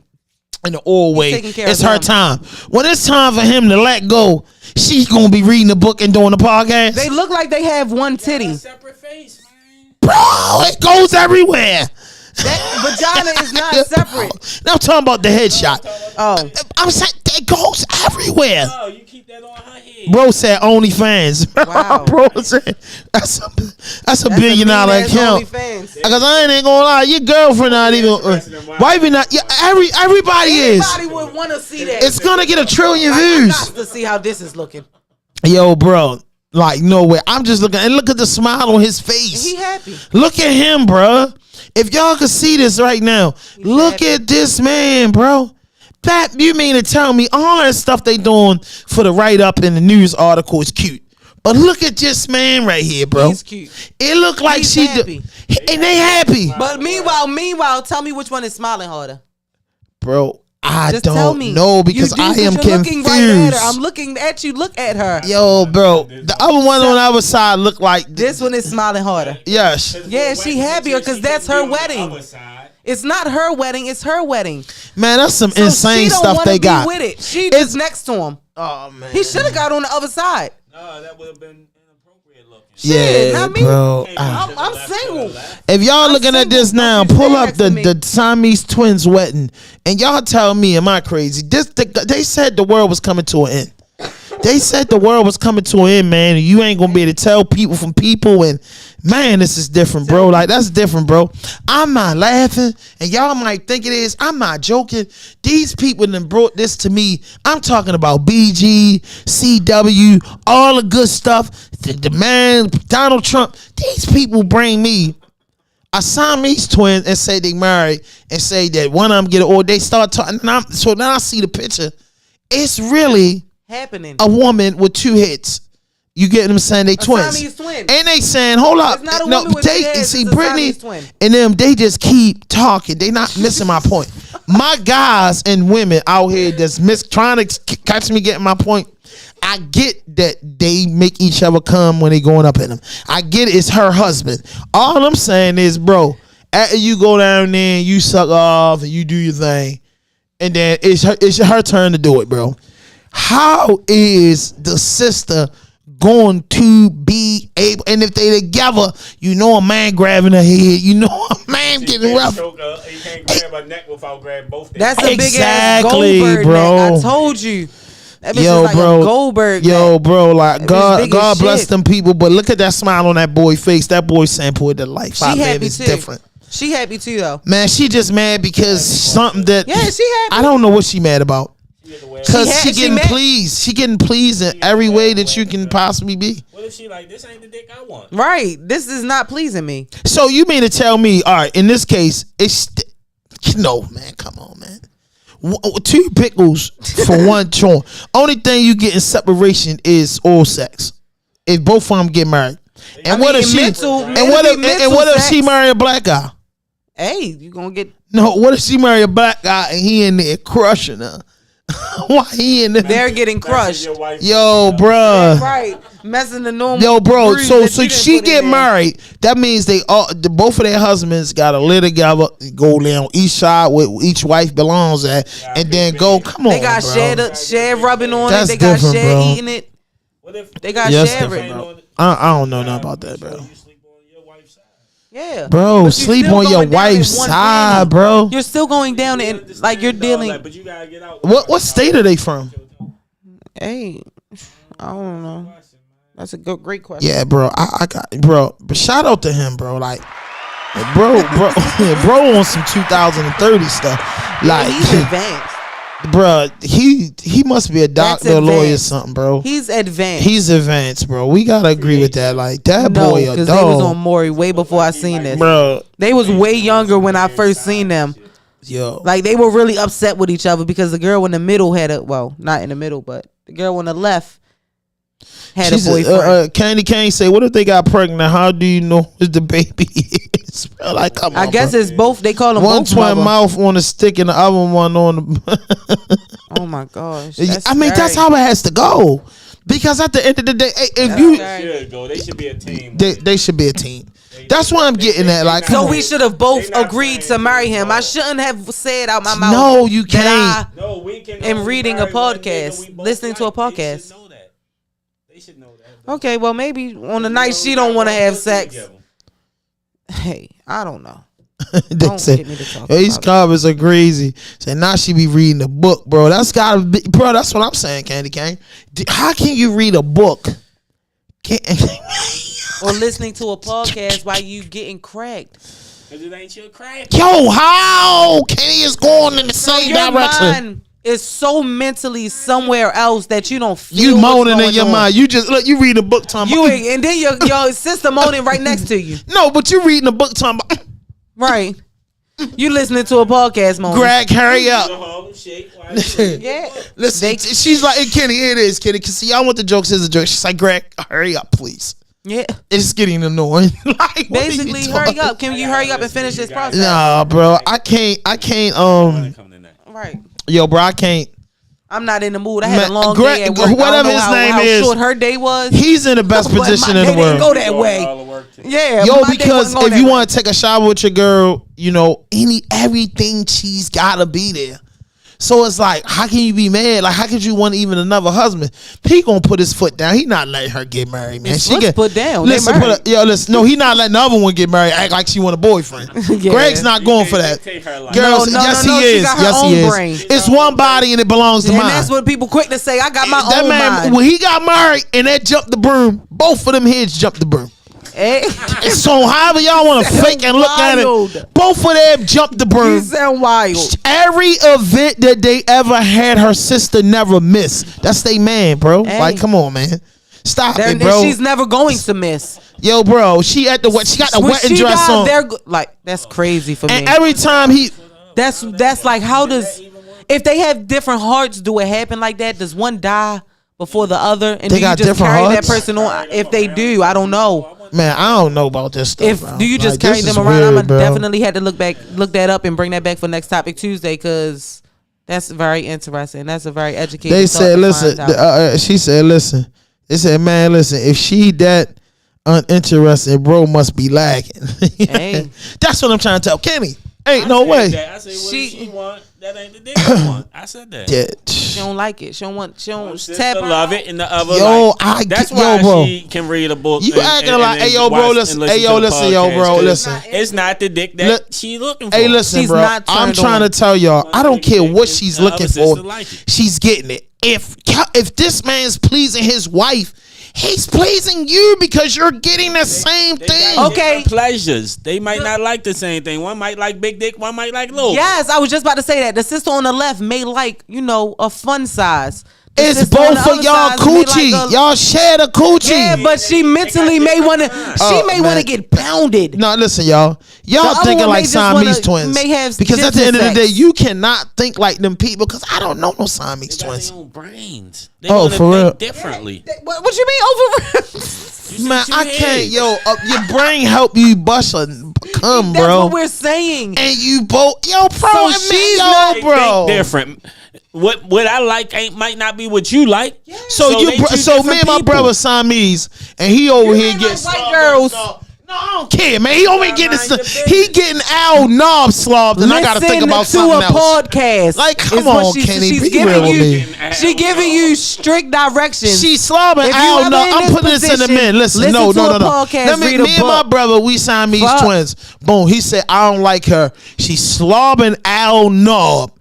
in the old way, taking care it's of her them. time. When it's time for him to let go, she's gonna be reading the book and doing the podcast. They look like they have one titty. Separate face, man. Bro, it goes everywhere. That vagina is not separate. Now I'm talking about the headshot. Oh, I'm saying it goes everywhere. Oh, you keep that on her head. Bro said OnlyFans. Wow. Bro said that's a $1 billion mean-ass account. OnlyFans. Because I ain't gonna lie, your girlfriend not even wifey not. Yeah, everybody is. Anybody would want to see that. It's gonna get 1 trillion I views. got to see how this is looking. Yo, bro, like no way. I'm just looking and look at the smile on his face. He happy. Look at him, bro. If y'all could see this right now, look at this man, bro. That you mean to tell me all that stuff they doing for the write up in the news article is cute? But look at this man right here, bro. He's cute. It look like He's she happy. and they happy, But meanwhile, tell me which one is smiling harder. bro. I Just tell don't me. know because You do, I am you're looking right at her. confused. I'm looking at you. Look at her. Yo, bro, the other one on the other side look like This one is smiling harder. yes, Yeah, she happier because that's her wedding. It's not her wedding. It's her wedding. man. That's some So insane she don't stuff wanna they be got. with it. She It's- just next to him. Oh man, He should have got on the other side. No, that would have been inappropriate looking. Shit, not me. bro. I'm single. If y'all I'm looking at this single. now, Don't you pull stand up next to me. the Siamese twins wedding, and y'all tell me, am I crazy? They said the world was coming to an end. They said the world was coming to an end, man. And you ain't gonna be able to tell people from people, and man, this is different, bro. Like that's different, bro. I'm not laughing, and y'all might think it is. I'm not joking. These people that brought this to me. I'm talking about BG, CW, all the good stuff. The man, Donald Trump. These people bring me a Siamese twin and say they married and say that one of them get it, or they start talking. So now I see the picture. It's really Happening. a woman with 2 heads. You get what I'm saying? They twins. Siamese twin. And they saying, hold up. It's not a No, woman with they 2 heads, see it's a Brittany Siamese twin. and them, they just keep talking. They not missing my point. My guys and women out here that's trying to catch me getting my point. I get that they make each other come when they going up in them. I get it. It's her husband. All I'm saying is, bro, after you go down there and you suck off and you do your thing, and then it's her turn to do it, bro. How is the sister going to be able? And if they together, you know a man grabbing her head, you know a man getting rough. He can't grab her neck without grabbing both. That's a big ass Exactly, Goldberg bro. neck. I told you. That bitch Yo, is like bro, a Goldberg yo, neck. bro, like That bitch God big as bless shit. them people, but look at that smile on that boy's face. That boy sample of the life. She I live happy is too. different. She happy too though. Man, she just mad because something that Yeah, she happy. I don't know what she mad about. Cause she getting mad. pleased. She getting pleased in every way that you can possibly be. What if she like, this ain't the dick I want? Right. This is not pleasing me. So you mean to tell me, all right, in this case, it's no, man, come on, man. 2 pickles for 1 chore. Only thing you get in separation is oral sex. If both of them get married. And what if she mental and what if sex. she marry a black guy? Hey, you gonna get No, what if she marry a black guy and he in there crushing her? Why he in there? they're getting crushed. Yo, bruh. Right. Messing the normal. Yo, bro. bruise So that you didn't she put in get there. married. That means both of their husbands gotta live together, go down each side where each wife belongs at, and then go. Come on, They got bro. shared rubbing on That's it. They got different, shared bro. eating it. What if They got Yes, shared different, it. bro. I don't know nothing about that, bro. you sleep on your wife's side? Yeah. Bro, But you sleep still on your going down in wife's one side, family. bro. You're still going down and like you're dealing. But you gotta get out. What state are they from? Hey, I don't know. That's a great question. Yeah, bro. I got bro. But shout out to him, bro. Like, bro, bro on some 2030 stuff. Like, He's advanced. bro, he must be a doctor, a lawyer, or advanced. something, bro. He's advanced. He's advanced, bro. We gotta agree with that. Like that no, boy, a because they was on dog, Maury way before I seen this. bro. They was way younger when I first seen them. Yo, Like they were really upset with each other because the girl in the middle had not in the middle, but the girl on the left had a boyfriend. Candy Cane say, "What if they got pregnant? How do you know who the baby is?" Bro, like, come on, I guess bro. it's both. They call them One both. twin mother. mouth on the stick and the other one on the. Oh my gosh! I mean, that's how it has to go. Because at the end of the day, hey, if That's you, scary. Should go. They should be a team. they should be a team. That's what I'm getting at. Like, come So on. we should have both They not agreed playing to marry him. I football. shouldn't have said out my mouth. No, you that can't. No, we can. And only reading a marry one podcast, nigga we both listening to a like. They podcast. should know that. They should know that. I, okay, well maybe on the night she don't want to have sex. Hey, I don't know. They Don't say, get me to talk these about it. comments are crazy. Say now she be reading a book, bro. That's gotta be, bro. That's what I'm saying, Candy Cane. How can you read a book? Or listening to a podcast while you getting cracked. Cause it ain't your crack. Yo, how Kenny is going in the same Your direction? mind is so mentally somewhere else that you don't feel You what's moaning in going your on. mind. You just look. You read a book talking. You about, and then your sister moaning right next to you. no, but you reading a book talking about. Right. You listening to a podcast moaning. Greg, hurry up. Yeah. Listen, she's like, hey, Kenny, here it is, Kenny. Cause see, I want the jokes as a joke. She's like, Greg, hurry up, please. Yeah. It's getting annoying. Like, what are you Basically, hurry talking- up. Can you hurry up and finish this process? Nah, bro, I can't. Right. Yo, bro, I can't. I'm not in the mood. I had a Man, long Greg- day at work. whatever I don't know his how, name how is, short her day was. He's in the best But position my in the day didn't world. go that way. Yeah. Yo, my day because wasn't going if that you way. want to take a shower with your girl, you know, everything she's gotta be there. So it's like, how can you be mad? Like, how could you want even another husband? He gonna put his foot down. He not letting her get married, man. His foot's put down. They Listen, married. listen. No, he not letting the other one get married. Act like she want a boyfriend. Yeah. Greg's not going for that. Girls, No, yes, no, he she is. got her Yes, he own is. brain. It's one body and it belongs to And mine. that's what people quick to say. I got my That own man, mind. when he got married and that jumped the broom, both of them heads jumped the broom. Hey. So however y'all want to fake and look at Wild. it, both of them jumped the You broom. sound wild. Every event that they ever had, her sister never missed. That's they man, bro. Hey. Like, come on, man. Stop And it, bro. she's never going to miss. Yo, bro, she at the she got the When wedding she dress died, on. they're like that's crazy for me. And every time he, That's like how does if they have different hearts, do it happen like that? Does one die before the other? And They do got you just different carry hearts? that person on? If they do, I don't know. man, I don't know about this stuff. If bro. do you just Like, carry this them is around? weird, I'm gonna bro. definitely had to look that up and bring that back for next topic Tuesday because that's very interesting. That's a very educated. They thought said, to listen. find out. She said, listen. They said, man, listen. If she that uninterested, bro, must be lagging. Hey. That's what I'm trying to tell Kenny. Ain't no way. I said, what she want? That ain't the dick I want. I said that. Yeah. She don't like it. She don't want. She don't Sister tap her love out. it, and the other Yo, like, that's yo, why bro. she can read a book. You acting like, hey, yo, bro, listen. Hey, yo, listen, yo, bro, listen. It's not the dick that Look, she looking for. Hey, listen, She's bro. not I'm turned trying on. to tell y'all. I don't care what she's The other looking sister for. like it. She's getting it. If this man's pleasing his wife, he's pleasing you because you're getting the same They thing. got Okay. different pleasures. They might not like the same thing. One might like big dick. One might like little. Yes, I was just about to say that. The sister on the left may like, a fun size. The It's sister on both the of other y'all size may coochie. like a- Y'all share the coochie. Yeah, but she mentally may want to. She Oh, may want man. to get pounded. No, listen, y'all. The Y'all other thinking one may like just Siamese wanna- twins. may have Because at the gender end of the sex. day, you cannot think like them people because I don't know no Siamese They got twins. their own brains. They Oh, wanna for real? think differently. What you mean over? Man, two I can't. heads. Yo, your brain help you bust a come, That's bro. what we're saying. And you both, yo, bro, So and she's yo, not- bro. They different. What I like might not be what you like. So they two so me different and my people. brother Siamese, and he over here ain't getting like white girls. No, I don't care, man. He over here getting he getting Al Knob slobbed, and I gotta think about to something a else. podcast. Like, come is what on, Kenny, she's be giving real with you. me. She giving you strict directions. She slobbing If you Al ever Knob. in I'm this putting this in the position, men. Listen, listen no. to a podcast, Me read a and my book. brother, we Siamese Fuck. twins. Boom. He said, I don't like her. She's slobbing Al Knob.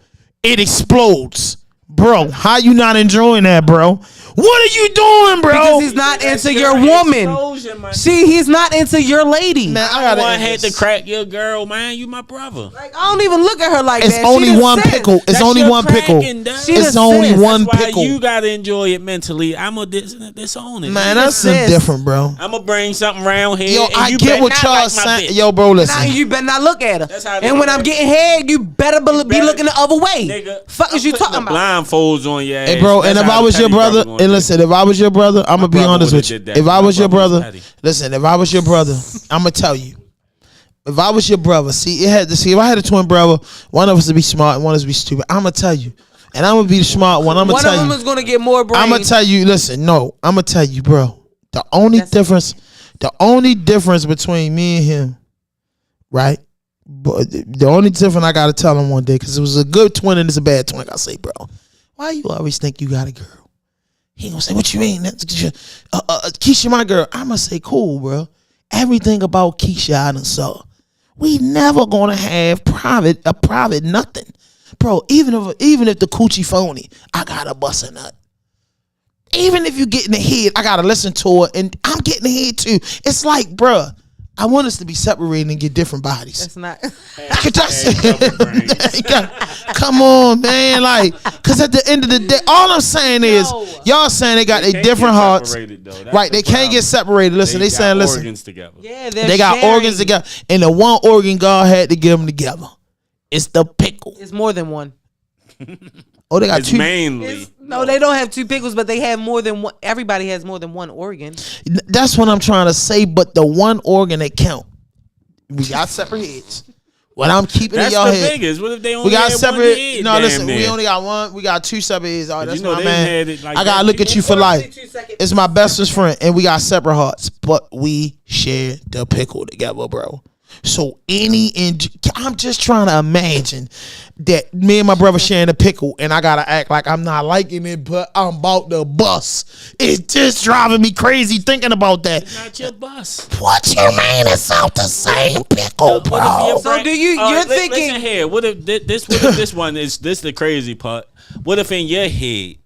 It explodes. Bro, how you not enjoying that, bro? What are you doing, bro? Because he's not into your woman. He's not into your lady. Man, I I gotta had to crack your girl, man. You my brother. Like, I don't even look at her like It's that. only She done one said- pickle. It's That's only your one pickle. cracking, dog. She It's done only said. one That's why pickle. you gotta enjoy it mentally. I'm gonna disown it. Man, that's says- different, bro. I'm gonna bring something around here. Yo, and I you get better what not y'all like my saying. bitch. Yo, bro, Now listen. you better not look at her. That's how it And when is. I'm getting head, you better be better- looking the other way. Nigga, Fuck is you I'm putting talking the about? blindfolds on your ass. Hey, bro, and That's if how I was the your petty brother, gonna and do. listen, if I was your brother, I'm gonna be brother honest would've with you. did that. If I My was your brother was brother, petty. listen, if I was your brother, I'm gonna tell you. If I was your brother, if I had a twin brother, one of us would be smart and one of us would be stupid. I'm gonna tell you, and I'm gonna be the smart one. I'm gonna One of tell them you. is gonna get more brains. I'm gonna tell you. Listen, no, I'm gonna tell you, bro. The only difference between me and him, right? But the only difference I gotta tell him one day, because it was a good twin and it's a bad twin. I gotta say, bro, why you always think you got a girl? He gonna say, what you mean? Keisha, my girl. I'm gonna say, cool, bro. Everything about Keisha I done saw. We never gonna have a private nothing, bro. Even if the coochie phony, I gotta bust a nut. Even if you get in the head, I gotta listen to it, and I'm getting the head too. It's like, bruh, I want us to be separated and get different bodies. That's not. Come on, man. Like, cause at the end of the day, all I'm saying is, y'all saying they got a different hearts. Right, they can't get separated. Listen, they saying, listen, organs together. Yeah, they got organs together, and the one organ God had to give them together. It's the pickle. It's more than one. Oh, they got It's two. mainly. No, they don't have two pickles, but they have more than one. Everybody has more than one organ. That's what I'm trying to say. But the one organ that count, we got separate heads. What I'm keeping That's in y'all the head. biggest. What if they only We got had separate. one head? No, Damn listen. near. We only got one. We got two separate heads. All right, that's you know my they man. had it like I gotta that. look at you for life. It's my bestest friend, and we got separate hearts, but we share the pickle together, bro. So I'm just trying to imagine that me and my brother sharing a pickle, and I gotta act like I'm not liking it, but I'm about to bust. It's just driving me crazy thinking about that. It's not your bus. What you mean it's out the same pickle, bro? So do you? You're thinking. Listen here. What if this one is this the crazy part? What if in your head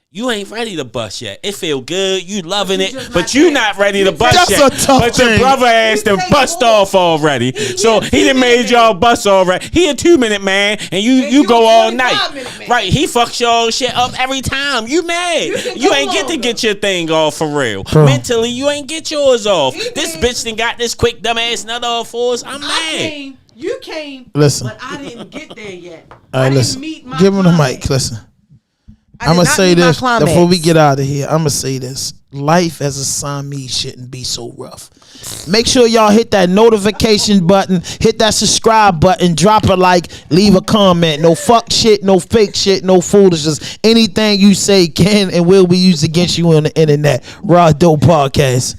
you ain't ready to bust yet? It feel good, you loving it, but you not ready to bust That's yet. a tough but your thing. brother asked to bust off already, so he done made y'all bust already. He a 2-minute man, and you go all night. Right? He fucks y'all shit up every time. You mad? You ain't get to get your thing off for real. Mentally, you ain't get yours off. This bitch done got this quick dumbass nut off for us. I'm mad. You came. Listen. But I didn't get there yet. All right, listen. Give him the mic. Listen. I'm gonna say this before we get out of here. I'm gonna say this: life as a Siamese shouldn't be so rough. Make sure y'all hit that notification button, hit that subscribe button, drop a like, leave a comment. No fuck shit, no fake shit, no foolishness. Anything you say can and will be used against you on the internet. Rawdope Podcast.